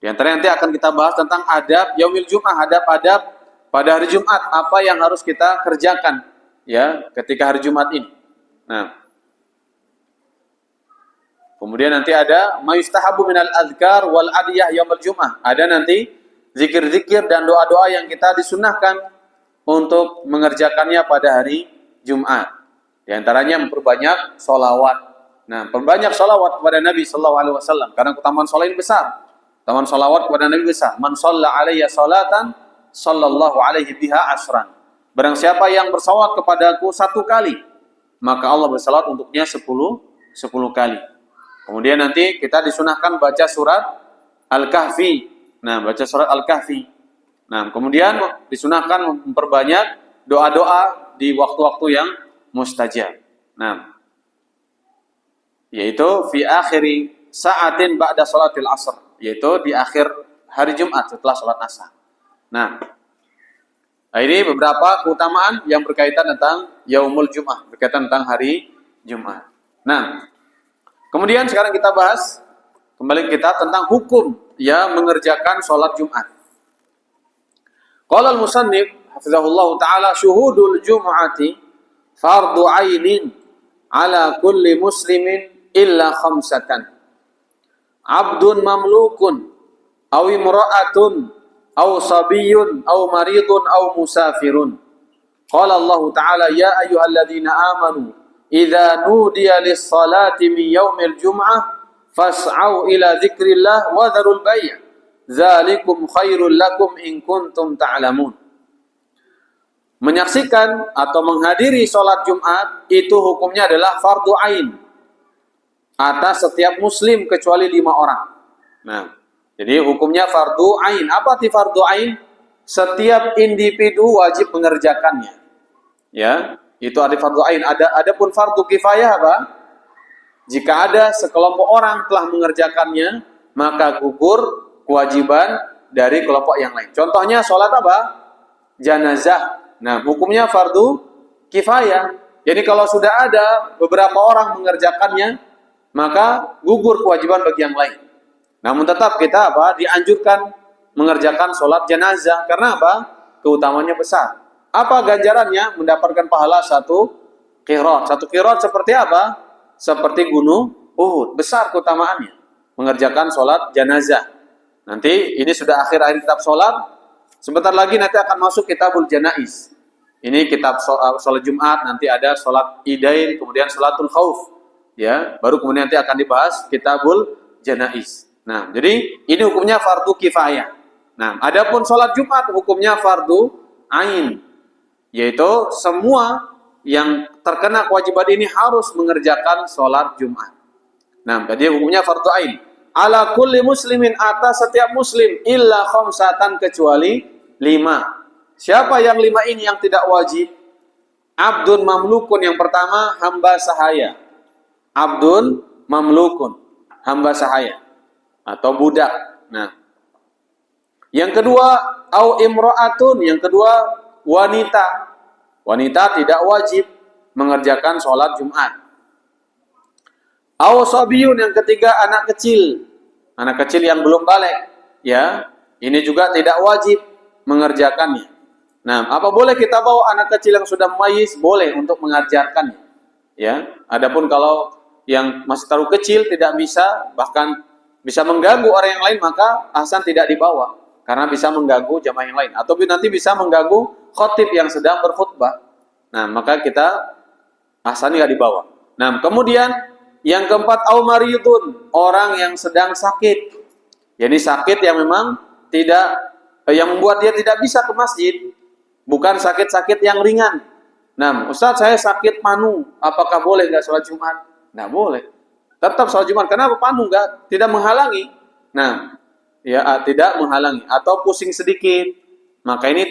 di antara nanti akan kita bahas tentang adab yaumil Jum'ah, adab-adab pada hari Jumat, apa yang harus kita kerjakan ya ketika hari Jumat ini. Nah, kemudian nanti ada mayustahabu minal adhkar wal adiyah yaumil Jum'ah. Ada nanti zikir-zikir dan doa-doa yang kita disunnahkan untuk mengerjakannya pada hari Jumat. Di antaranya memperbanyak sholawat. Nah, perbanyak sholawat kepada Nabi Sallallahu Alaihi Wasallam karena keutamaan sholat ini besar. Keutamaan sholawat kepada Nabi besar. Man shalla alaiya sholatan sallallahu alaihi biha asran. Barang siapa yang bersalawat kepadaku 1 kali, maka Allah bersalawat untuknya 10 kali. Kemudian nanti kita disunahkan baca surat Al-Kahfi. Nah, baca surat Al-Kahfi. Nah, kemudian disunahkan memperbanyak doa-doa di waktu-waktu yang mustajab. Nah, yaitu fi akhiri sa'atin ba'da salatil asr, yaitu di akhir hari Jumat setelah salat asar. Nah, ini beberapa keutamaan yang berkaitan tentang Yaumul Jum'ah, berkaitan tentang hari Jumat. Nah, kemudian sekarang kita bahas kembali tentang hukum yang mengerjakan sholat Jumat. Qala al-musannif hafizahullah ta'ala syuhudul jum'ati fardu ainin ala kulli muslimin illa khamsatan. Abdun mamlukun aw imra'atun aw sabiyyun aw maridun aw musafirun. Qala Allah Ta'ala ya ayyuhalladzina amanu idza nudiya lis-salati min yaumil jum'ah fas'au ila dzikrillah wa dzarul bai'. Dzalikum khairul lakum in kuntum ta'lamun. Menyaksikan atau menghadiri salat Jumat itu hukumnya adalah fardu ain atas setiap muslim kecuali 5 orang. Nah, jadi hukumnya fardu ain. Apa arti fardu ain? Setiap individu wajib mengerjakannya. Ya, itu arti fardu ain. Adapun fardu kifayah apa? Jika ada sekelompok orang telah mengerjakannya, maka gugur kewajiban dari kelompok yang lain. Contohnya sholat apa? Janazah. Nah, hukumnya fardu kifayah. Jadi kalau sudah ada beberapa orang mengerjakannya, maka gugur kewajiban bagi yang lain. Namun tetap kita dianjurkan mengerjakan sholat jenazah. Karena apa? Keutamanya besar. Apa ganjarannya? Mendapatkan pahala 1 qirat. 1 qirat seperti apa? Seperti gunung Uhud. Besar keutamaannya. Mengerjakan sholat jenazah. Nanti ini sudah akhir-akhir kitab sholat. Sebentar lagi nanti akan masuk kitabul janaiz. Ini kitab sholat Jumat. Nanti ada sholat idain. Kemudian sholatul khauf. Ya, baru kemudian nanti akan dibahas kitabul janaiz. Nah, jadi ini hukumnya fardu kifayah. Nah, adapun sholat Jumat hukumnya fardu ain, yaitu semua yang terkena kewajiban ini harus mengerjakan sholat Jumat. Nah, jadi hukumnya fardu ain. Ala kulli muslimin, atas setiap muslim, illa khamsatan, kecuali 5. Siapa yang 5 ini yang tidak wajib? Abdun mamlukun, yang pertama hamba sahaya. Abdun mamlukun, hamba sahaya atau budak. Nah, yang kedua, au imra'atun, yang kedua wanita. Wanita tidak wajib mengerjakan sholat Jumat. Au sabiyun, yang ketiga anak kecil. Anak kecil yang belum balik, ya. Ini juga tidak wajib mengerjakannya. Nah, apa boleh kita bawa anak kecil yang sudah mayyiz? Boleh untuk mengajarkannya. Ya. Adapun kalau yang masih terlalu kecil tidak bisa, bahkan bisa mengganggu orang yang lain, maka ahsan tidak dibawa. Karena bisa mengganggu jamaah yang lain. Atau nanti bisa mengganggu khotib yang sedang berkhutbah. Nah, maka kita ahsan tidak dibawa. Nah, kemudian yang keempat, au maridun, orang yang sedang sakit. Jadi sakit yang memang tidak, yang membuat dia tidak bisa ke masjid. Bukan sakit-sakit yang ringan. Nah, Ustaz, saya sakit panu, apakah boleh nggak sholat Jumat? Nggak boleh. Tetap sholat Jumat. Kenapa panu nggak? Tidak menghalangi. Nah, ya tidak menghalangi atau pusing sedikit, maka ini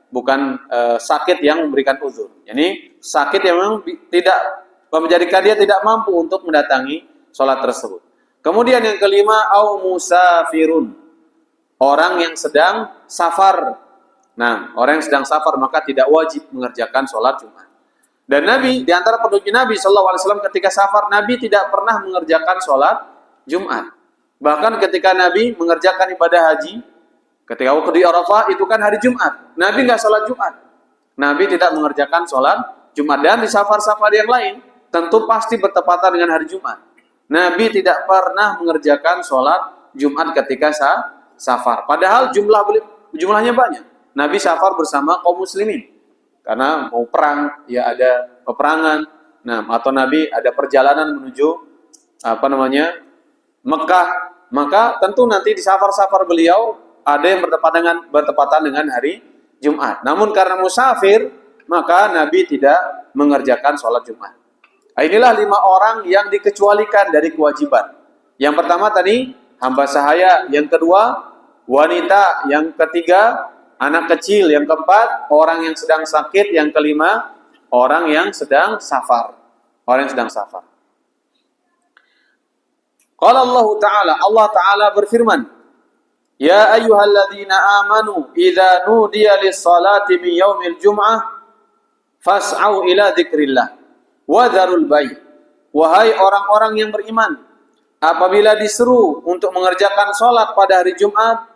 bukan sakit yang memberikan uzur. Ini sakit yang memang tidak menjadikan dia tidak mampu untuk mendatangi sholat tersebut. Kemudian yang kelima, au musafirun, orang yang sedang safar. Nah, orang yang sedang safar maka tidak wajib mengerjakan sholat Jumat. Dan Nabi, di antara petunjuk Nabi SAW ketika safar, Nabi tidak pernah mengerjakan sholat Jumat. Bahkan ketika Nabi mengerjakan ibadah haji, ketika waktu di Arafah, itu kan hari Jumat. Nabi nggak sholat Jumat. Nabi tidak mengerjakan sholat Jumat. Dan di safar-safar yang lain, tentu pasti bertepatan dengan hari Jumat. Nabi tidak pernah mengerjakan sholat Jumat ketika safar. Padahal jumlahnya banyak. Nabi safar bersama kaum muslimin. Karena mau perang, ya ada peperangan. Nah, atau Nabi ada perjalanan menuju Mekah, maka tentu nanti di safar-safar beliau ada yang bertepatan dengan hari Jumat. Namun karena musafir, maka Nabi tidak mengerjakan sholat Jumat. Inilah 5 orang yang dikecualikan dari kewajiban. Yang pertama tadi, hamba sahaya. Yang kedua, wanita. Yang ketiga, anak kecil. Yang keempat, orang yang sedang sakit. Yang kelima, orang yang sedang safar. Orang yang sedang safar. Qala Allah Ta'ala berfirman, Ya ayyuhalladzina amanu, idza nudiya lis-salati min yaumil jum'ah, fas'au ila dzikrillah, wa dzarul bai'. Wahai orang-orang yang beriman, apabila diseru untuk mengerjakan salat pada hari Jumat,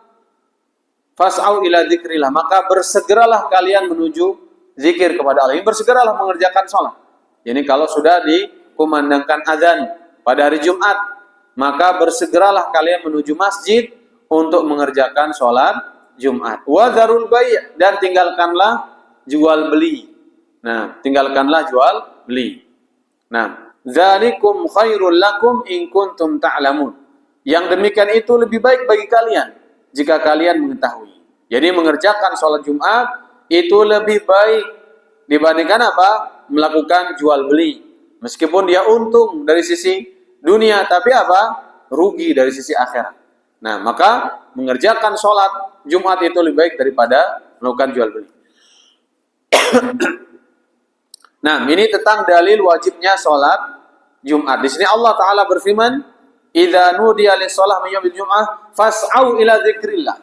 fas'au ila dzikrillah, maka bersegeralah kalian menuju zikir kepada Allah. Ini bersegeralah mengerjakan salat. Jadi kalau sudah dikumandangkan azan pada hari Jumat, maka bersegeralah kalian menuju masjid untuk mengerjakan sholat Jumat. Wa dzarul bai', dan tinggalkanlah jual beli. Nah, tinggalkanlah jual beli. Nah, dzalikum khairul lakum in kuntum ta'lamun. Yang demikian itu lebih baik bagi kalian jika kalian mengetahui. Jadi mengerjakan sholat Jumat itu lebih baik dibandingkan apa? Melakukan jual beli. Meskipun dia untung dari sisi dunia, tapi apa? Rugi dari sisi akhirat. Nah, maka mengerjakan sholat Jumat itu lebih baik daripada melakukan jual beli. Nah, ini tentang dalil wajibnya sholat Jumat. Di sini Allah Ta'ala berfirman, Idza nudiya lis-shalah min yaumil jum'ah, fas'au ila dzikrillah.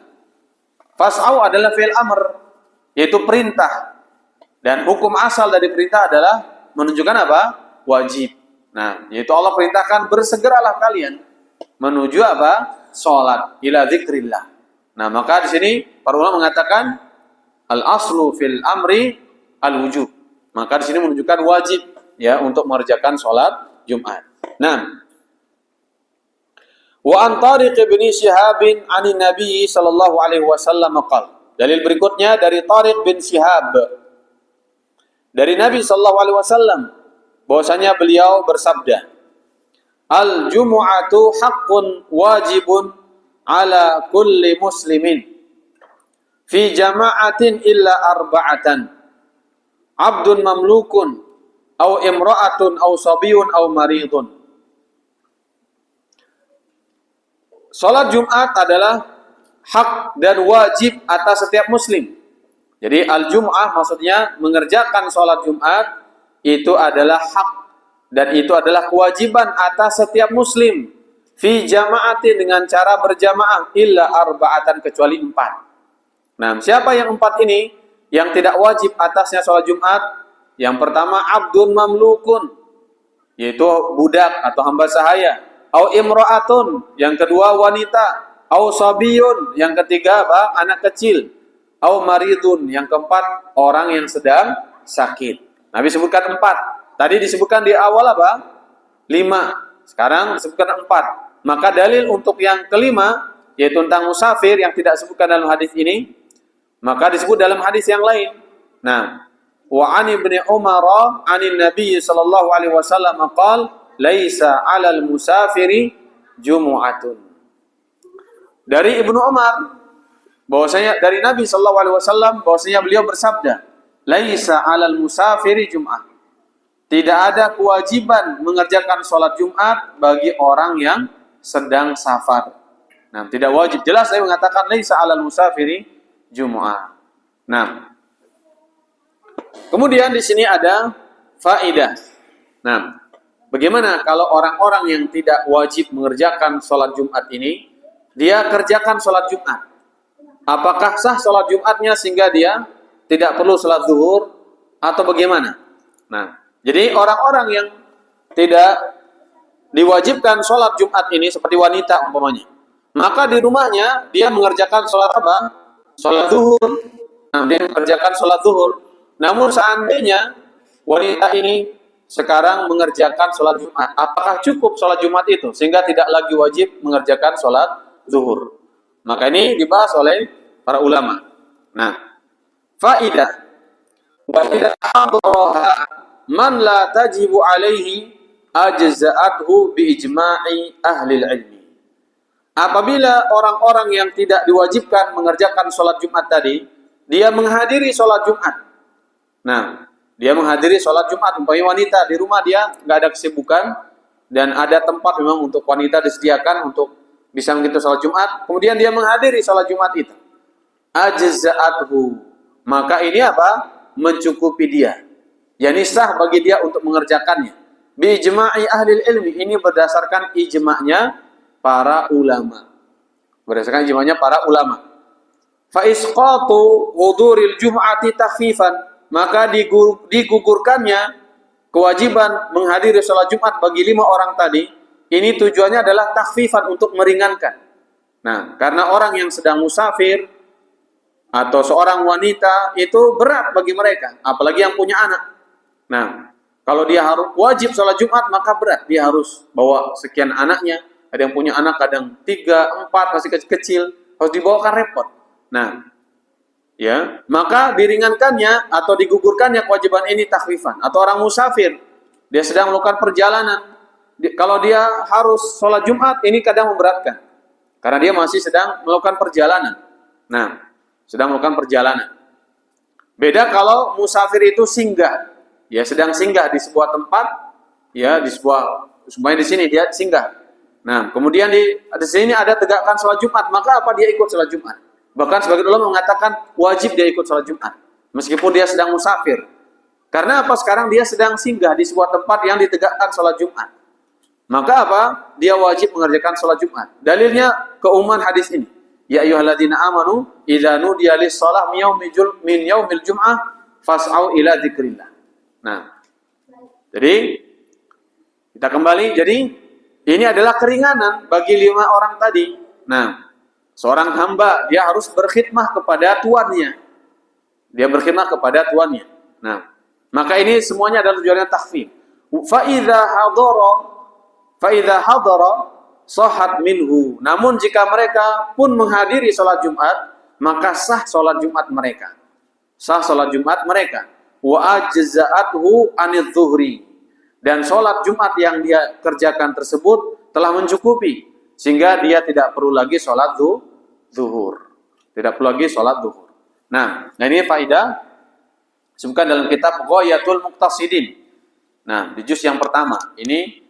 Fas'au adalah fi'il amr, yaitu perintah. Dan hukum asal dari perintah adalah menunjukkan apa? Wajib. Nah, yaitu Allah perintahkan bersegeralah kalian menuju apa? Salat ila dzikrillah. Nah, maka di sini para ulama mengatakan al-aslu fil amri al-wujub. Maka di sini menunjukkan wajib ya untuk mengerjakan salat Jumat. Nah, wa an Tariq bin Shihab anin Nabi sallallahu alaihi wasallam qala. Dalil berikutnya dari Tariq bin Shihab dari Nabi sallallahu alaihi wasallam bahwasanya beliau bersabda, Al-jumu'atu haqqun wajibun ala kulli muslimin fi jama'atin illa arba'atan, abdun mamlukun au imra'atun au sabiyun au maridun. Salat Jumat adalah hak dan wajib atas setiap muslim. Jadi al-jum'ah maksudnya mengerjakan salat Jumat itu adalah hak dan itu adalah kewajiban atas setiap muslim fi jama'ati dengan cara berjamaah illa arba'atan kecuali 4. Nah, siapa yang 4 ini yang tidak wajib atasnya sholat Jumat? Yang pertama abdun mamlukun, yaitu budak atau hamba sahaya, au imra'atun, yang kedua wanita, au sabiyun, yang ketiga apa? Anak kecil, au maridun, yang keempat orang yang sedang sakit. Nabi sebutkan 4. Tadi disebutkan di awal apa? 5. Sekarang disebutkan 4. Maka dalil untuk yang kelima, yaitu tentang musafir yang tidak disebutkan dalam hadis ini, maka disebut dalam hadis yang lain. Nah, wa an ibni Umar anin Nabi sallallahu alaihi wasallam qala laisa 'alal musafiri jumu'atun. Dari Ibnu Umar bahwasanya dari Nabi sallallahu alaihi wasallam bahwasanya beliau bersabda, laisa 'alal musafiri jum'ah. Tidak ada kewajiban mengerjakan sholat Jumat bagi orang yang sedang safar. Nah, tidak wajib. Jelas saya mengatakan laisa 'alal musafiri jum'ah. Nah, kemudian di sini ada faidah. Nah, bagaimana kalau orang-orang yang tidak wajib mengerjakan sholat Jumat ini, dia kerjakan sholat Jumat? Apakah sah sholat Jumatnya sehingga dia tidak perlu sholat zuhur atau bagaimana? Nah, jadi orang-orang yang tidak diwajibkan sholat Jumat ini seperti wanita umpamanya, maka di rumahnya dia mengerjakan sholat apa? Sholat zuhur. Nah, dia mengerjakan sholat zuhur. Namun seandainya wanita ini sekarang mengerjakan sholat Jumat, apakah cukup sholat Jumat itu sehingga tidak lagi wajib mengerjakan sholat zuhur? Maka ini dibahas oleh para ulama. Nah, faidah wa idza hadaraha man la tajibu alaihi ajza'athu bi ijma'i ahli ilmi. Apabila orang-orang yang tidak diwajibkan mengerjakan sholat Jumat tadi, dia menghadiri sholat Jumat. Nah, dia menghadiri sholat Jumat, umpamanya wanita di rumah dia nggak ada kesibukan dan ada tempat memang untuk wanita disediakan untuk bisa mengikuti sholat Jumat. Kemudian dia menghadiri sholat Jumat itu, ajza'athu, maka ini apa? Mencukupi dia. Yani sah bagi dia untuk mengerjakannya. Bi ijma'i ahli ilmi, ini berdasarkan ijma'nya para ulama. Berdasarkan ijma'nya para ulama. Fa isqatu huduril jum'ati takhfifan, maka digugurkannya kewajiban menghadiri sholat Jumat bagi 5 orang tadi, ini tujuannya adalah takhfifan, untuk meringankan. Nah, karena orang yang sedang musafir atau seorang wanita itu berat bagi mereka, apalagi yang punya anak. Nah, kalau dia harus wajib sholat Jumat maka berat, dia harus bawa sekian anaknya. Ada yang punya anak kadang 3, 4 masih kecil, harus dibawakan repot. Nah, ya, maka diringankannya atau digugurkannya kewajiban ini takhfifan. Atau orang musafir, dia sedang melakukan perjalanan, kalau dia harus sholat Jumat ini kadang memberatkan karena dia masih sedang melakukan perjalanan. Nah, sedang melakukan perjalanan. Beda kalau musafir itu singgah, ya sedang singgah di sebuah tempat, ya di sebuah, semuanya di sini dia singgah. Nah, kemudian di sini ada tegakkan sholat Jumat, maka apa dia ikut sholat Jumat? Bahkan sebagian ulama mengatakan wajib dia ikut sholat Jumat, meskipun dia sedang musafir. Karena apa? Sekarang dia sedang singgah di sebuah tempat yang ditegakkan sholat Jumat. Maka apa? Dia wajib mengerjakan sholat Jumat. Dalilnya keumuman hadis ini. Ya ayyuhalladzina amanu idza nudiya lis-shalah min yaumil jum'ah fas'au ila dzikrillah. Nah, jadi kita kembali. Jadi ini adalah keringanan bagi 5 orang tadi. Nah, seorang hamba dia harus berkhidmah kepada tuannya. Dia berkhidmah kepada tuannya. Nah, maka ini semuanya adalah tujuannya takhfif. Fa idza hadara shahat minhu. Namun jika mereka pun menghadiri sholat Jumat, maka sah sholat Jumat mereka. Sah sholat Jumat mereka. Wa ajza'athu anidh dhuhri. Dan sholat Jumat yang dia kerjakan tersebut telah mencukupi, sehingga dia tidak perlu lagi sholat zuhur. Tidak perlu lagi sholat zuhur. Nah ini faidah disebutkan dalam kitab Ghayatul Muqtasidin. Nah, di juz yang pertama, ini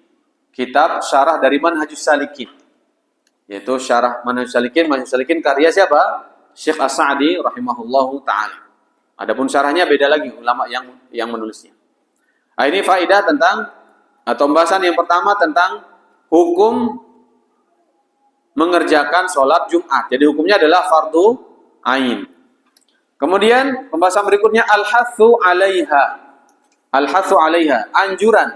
kitab syarah dari Manhajus Salikin. Yaitu syarah Manhajus Salikin karya siapa? Syekh As-Sa'di rahimahullahu ta'ala. Adapun syarahnya beda lagi ulama yang menulisnya. Nah, ini faidah tentang Atau pembahasan yang pertama tentang hukum mengerjakan sholat Jumat. Jadi hukumnya adalah fardu ain. Kemudian pembahasan berikutnya al-hatsu 'alaiha. Al-hatsu 'alaiha, anjuran.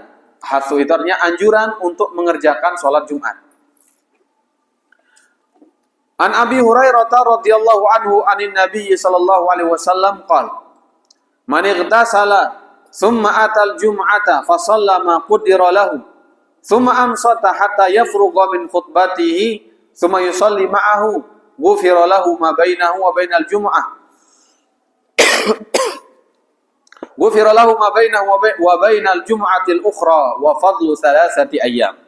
Hatsu itu artinya anjuran untuk mengerjakan sholat Jumat. An Abi Hurairah radhiyallahu anhu anin Nabi sallallahu alaihi wasallam qala man ightasala thumma atal jum'ata fa shalla ma qaddara lahu thumma amsata hatta yafrugha min khutbatihi thumma yusalli ma'ahu ghufira lahu ma bainahu wa bainal jum'ah ghufira lahu ma bainahu wa bainal jum'atil ukhra wa fadlu thalathati ayyam.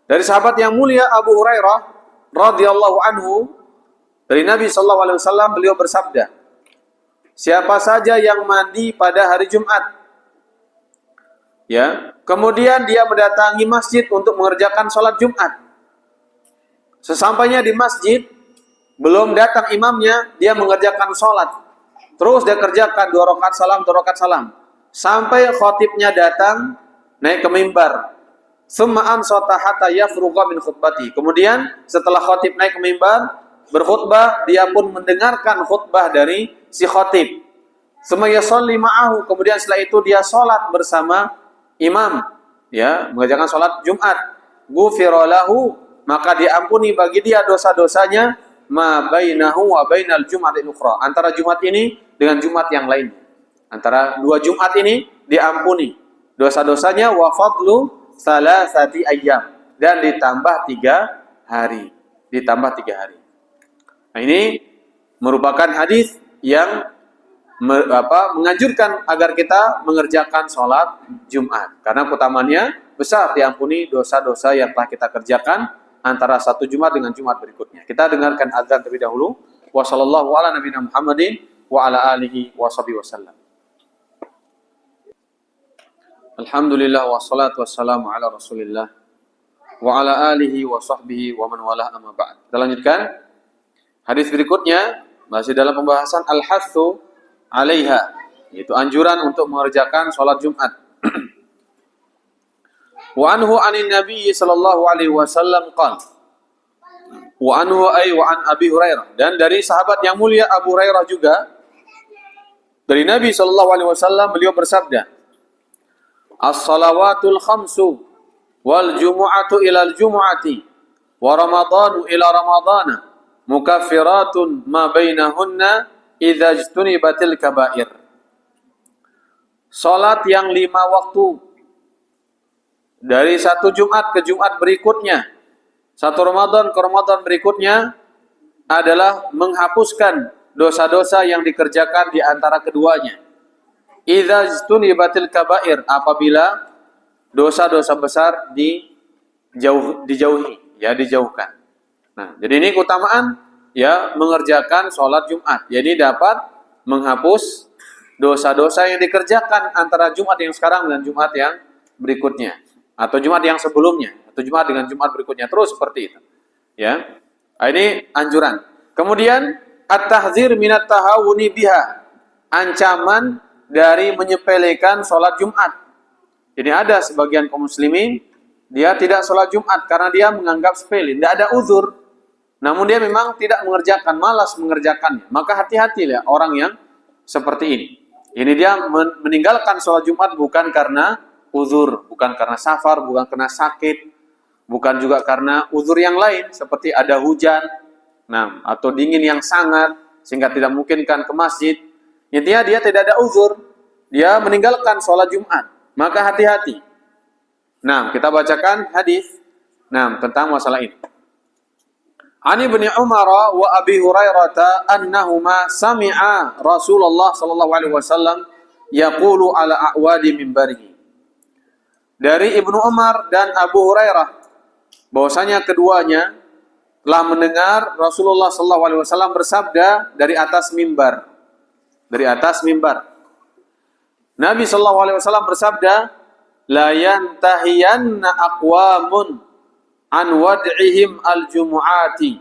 Dari sahabat yang mulia Abu Hurairah radhiyallahu anhu dari Nabi sallallahu alaihi wasallam, beliau bersabda, siapa saja yang mandi pada hari Jumat, ya, kemudian dia mendatangi masjid untuk mengerjakan sholat Jumat. Sesampainya di masjid, belum datang imamnya, dia mengerjakan sholat. Terus dia kerjakan 2 rakaat salam, sampai khatibnya datang naik ke mimbar. Summa ansata hatta yafrugha min khutbati. Kemudian setelah khatib naik ke mimbar berkhutbah, dia pun mendengarkan khutbah dari si khatib. Summa yusalli ma'ahu. Kemudian setelah itu dia salat bersama imam, ya, mengerjakan salat Jumat. Ghufira lahu, maka diampuni bagi dia dosa-dosanya ma bainahu wa bainal jum'atil ukhra. Antara Jumat ini dengan Jumat yang lainnya. Antara 2 Jumat ini diampuni dosa-dosanya wa fadlu salasati ayyam, dan ditambah 3 hari. Nah, ini merupakan hadis yang menganjurkan agar kita mengerjakan sholat Jumat, karena keutamaannya besar, diampuni dosa-dosa yang telah kita kerjakan antara satu Jumat dengan Jumat berikutnya. Kita dengarkan azan terlebih dahulu. Wa sallallahu ala nabiyina Muhammadin wa ala alihi wa sahbihi wasallam. Alhamdulillah wassalatu wassalamu ala Rasulillah wa ala alihi wa sahbihi wa man walah amma ba'd. Kita lanjutkan hadis berikutnya, masih dalam pembahasan al-hatsu 'alaiha, yaitu anjuran untuk mengerjakan salat Jumat. Wa anhu 'anin Nabi sallallahu alaihi wasallam qala. Wa anhu ay wa an Abi Hurairah, dan dari sahabat yang mulia Abu Hurairah juga dari Nabi sallallahu alaihi wasallam, beliau bersabda, as-salawatul khamsu wal jumu'atu ilal jumu'ati wa ramadhanu ila ramadhana mukaffiratun ma bainahunna idza ijtunibatil kaba'ir. Salat yang 5 waktu dari satu Jumat ke Jumat berikutnya, satu Ramadan ke Ramadan berikutnya, adalah menghapuskan dosa-dosa yang dikerjakan di antara keduanya. Idza ijtunibatil kaba'ir, apabila dosa-dosa besar dijauhi, ya, dijauhkan. Nah, jadi ini keutamaan, ya, mengerjakan sholat Jumat. Jadi dapat menghapus dosa-dosa yang dikerjakan antara Jumat yang sekarang dan Jumat yang berikutnya, atau Jumat yang sebelumnya, atau Jumat dengan Jumat berikutnya, terus seperti itu. Ya, nah, ini anjuran. Kemudian at-tahdzir minat tahawuni biha, ancaman dari menyepelekan sholat Jumat. Jadi ada sebagian kaum muslimin, dia tidak sholat Jumat karena dia menganggap sepele, tidak ada uzur. Namun dia memang tidak mengerjakan, malas mengerjakannya. Maka hati-hatilah orang yang seperti ini. Ini dia meninggalkan sholat Jumat bukan karena uzur, bukan karena safar, bukan karena sakit, bukan juga karena uzur yang lain seperti ada hujan, nah, atau dingin yang sangat sehingga tidak memungkinkan ke masjid. Intinya dia tidak ada uzur, dia meninggalkan sholat Jumat. Maka hati-hati. Nah, kita bacakan hadis, nah, tentang masalah ini. Ani bin Umar wa Abi Hurairah annahuma sami'a Rasulullah sallallahu alaihi wasallam yaqulu ala a'wadi minbarihi. Dari Ibnu Umar dan Abu Hurairah, bahwasanya keduanya telah mendengar Rasulullah sallallahu alaihi wasallam bersabda dari atas mimbar. Dari atas mimbar. Nabi sallallahu alaihi wasallam bersabda, la yantahiyanna aqwamun an wad'ihim al-jumu'ati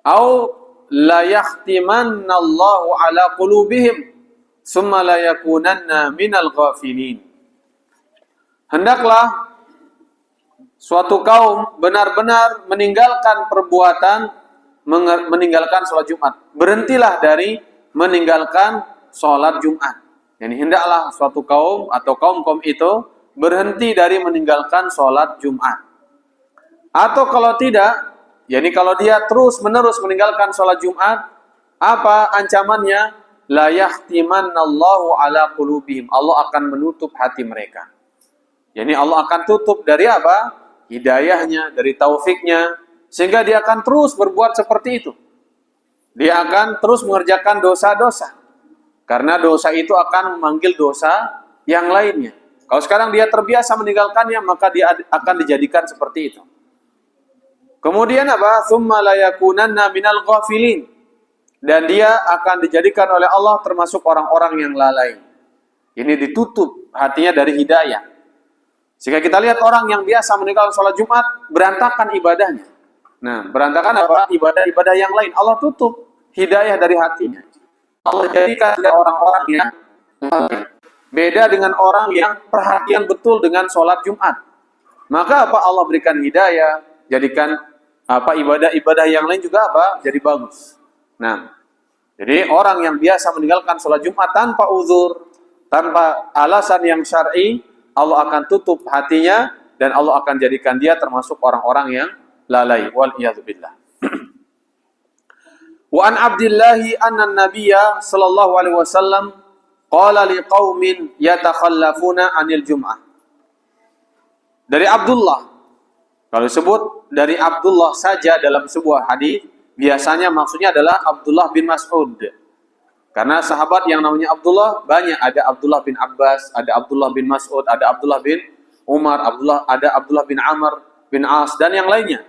au la yahtimanna Allahu ala qulubihim thumma la yakunanna minal ghafilin. hendaklah suatu kaum benar-benar meninggalkan perbuatan meninggalkan sholat Jumat. Berhentilah dari meninggalkan sholat Jumat. Yani hendaklah suatu kaum atau kaum-kaum itu berhenti dari meninggalkan sholat Jumat. Atau kalau tidak, yani kalau dia terus-menerus meninggalkan sholat Jumat, apa ancamannya? La yahtimannallahu ala qulubihim. Allah akan menutup hati mereka. Yani Allah akan tutup dari apa? Hidayahnya, dari taufiknya, sehingga dia akan terus berbuat seperti itu. Dia akan terus mengerjakan dosa-dosa. Karena dosa itu akan memanggil dosa yang lainnya. Kalau sekarang dia terbiasa meninggalkannya, maka dia akan dijadikan seperti itu. Kemudian apa? Tsumma la yakunanna minal ghafilin. Dan dia akan dijadikan oleh Allah termasuk orang-orang yang lalai. Ini ditutup hatinya dari hidayah. Sehingga kita lihat orang yang biasa meninggalkan sholat Jumat, berantakan ibadahnya. Nah, berantakan apa? Ibadah-ibadah yang lain. Allah tutup hidayah dari hatinya. Allah jadikan dia orang-orang yang beda dengan orang yang perhatian betul dengan sholat Jumat. Maka apa? Allah berikan hidayah, jadikan apa ibadah-ibadah yang lain juga apa? Jadi bagus. Nah, jadi orang yang biasa meninggalkan sholat Jumat tanpa uzur, tanpa alasan yang syar'i, Allah akan tutup hatinya dan Allah akan jadikan dia termasuk orang-orang yang lalai. Wal iyadzu billah. Wa an Abdillahi anna an-nabiyya sallallahu alaihi wasallam qala liqaumin yatakhallafuna 'anil jum'ah. Dari Abdullah. Kalau disebut dari Abdullah saja dalam sebuah hadis, biasanya maksudnya adalah Abdullah bin Mas'ud. Karena sahabat yang namanya Abdullah banyak, ada Abdullah bin Abbas, ada Abdullah bin Mas'ud, ada Abdullah bin Umar, ada Abdullah bin Amr bin As dan yang lainnya.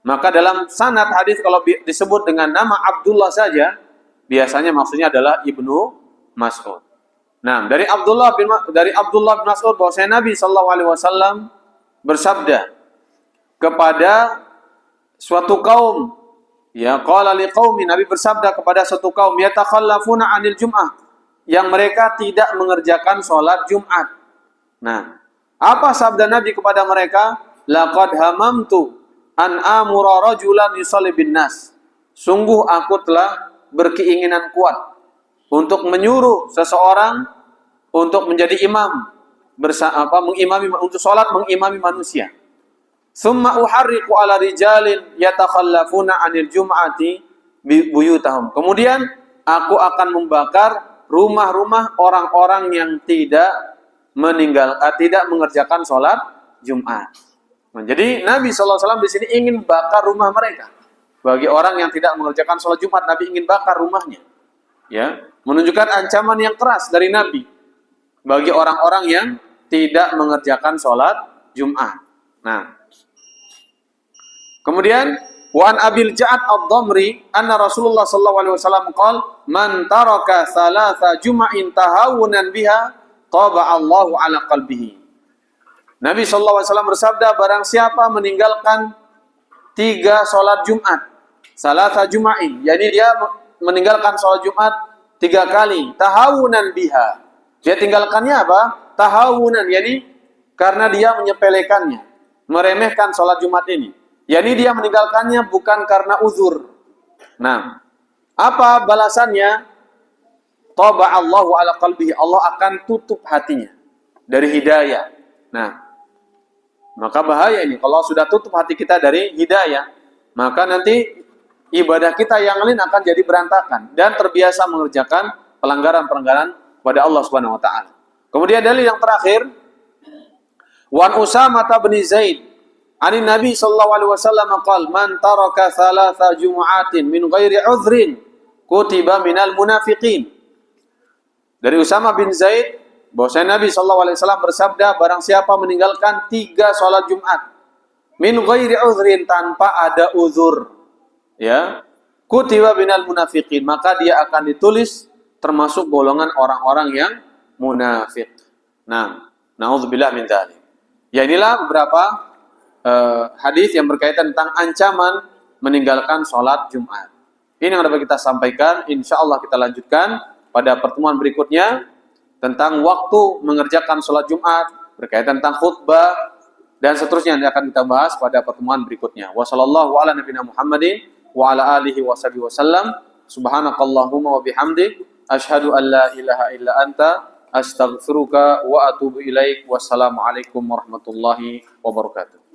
Maka dalam sanad hadis kalau disebut dengan nama Abdullah saja, biasanya maksudnya adalah Ibnu Mas'ud. Nah, dari Abdullah bin Mas'ud bahwasanya Nabi sallallahu alaihi wasallam bersabda kepada suatu kaum, ya qala liqaumin, Nabi bersabda kepada suatu kaum yatakhallafuna 'anil jum'ah, yang mereka tidak mengerjakan sholat Jumat. Nah, apa sabda Nabi kepada mereka? Laqad hamamtu an amura rajulan yusalli bin nas. Sungguh aku telah berkeinginan kuat untuk menyuruh seseorang untuk menjadi imam, mengimami untuk sholat, mengimami manusia. Summa uharriqu ala rijalin yatakhallafuna 'anil jum'ati buyutahum. Kemudian aku akan membakar rumah-rumah orang-orang yang tidak mengerjakan sholat Jumat. Nah, jadi Nabi SAW di sini ingin bakar rumah mereka. Bagi orang yang tidak mengerjakan sholat Jumat, Nabi ingin bakar rumahnya. Ya, menunjukkan ancaman yang keras dari Nabi bagi orang-orang yang tidak mengerjakan sholat Jumat. Nah, kemudian wa an Abil Ja'ad ad-Damri anna Rasulullah sallallahu alaihi wasallam qala man taraka thalatha jum'in tahawunan biha taba Allahu ala qalbihi. Nabi sallallahu alaihi wasallam bersabda, barang siapa meninggalkan 3 salat Jumat, thalatha jum'in, yakni dia meninggalkan salat Jumat 3 kali, tahawunan biha. Dia tinggalkannya apa? Tahawunan, yakni karena dia menyepelekannya, meremehkan salat Jumat ini. Yani dia meninggalkannya bukan karena uzur. Nah, apa balasannya? Taba Allahu ala qalbihi. Allah akan tutup hatinya dari hidayah. Nah, maka bahaya ini. Kalau sudah tutup hati kita dari hidayah, maka nanti ibadah kita yang lain akan jadi berantakan dan terbiasa mengerjakan pelanggaran-pelanggaran pada Allah Subhanahu wa taala. Kemudian dalil yang terakhir, Wan Usamah bin Zaid Ani Nabi sallallahu alaihi wasallam qala man taraka thalatha jumu'atin min ghairi udhrin kutiba minal munafiqin. Dari Usamah bin Zaid bahwasanya Nabi sallallahu alaihi wasallam bersabda, barang siapa meninggalkan 3 salat Jumat min ghairi udhrin, tanpa ada uzur, ya, kutiba minal munafiqin, maka dia akan ditulis termasuk golongan orang-orang yang munafik. Nah, naudzubillah min dzalik. Ya, inilah beberapa hadis yang berkaitan tentang ancaman meninggalkan sholat Jumat. Ini yang dapat kita sampaikan. Insya Allah kita lanjutkan pada pertemuan berikutnya tentang waktu mengerjakan sholat Jumat, berkaitan tentang khutbah dan seterusnya yang akan kita bahas pada pertemuan berikutnya. Wassallallahu ala nabiyina Muhammadin wa ala alihi wasallam. Subhanakallahumma wa bihamdik asyhadu an la ilaha illa anta astaghfiruka wa atubu ilaik. Wassalamualaikum warahmatullahi wabarakatuh.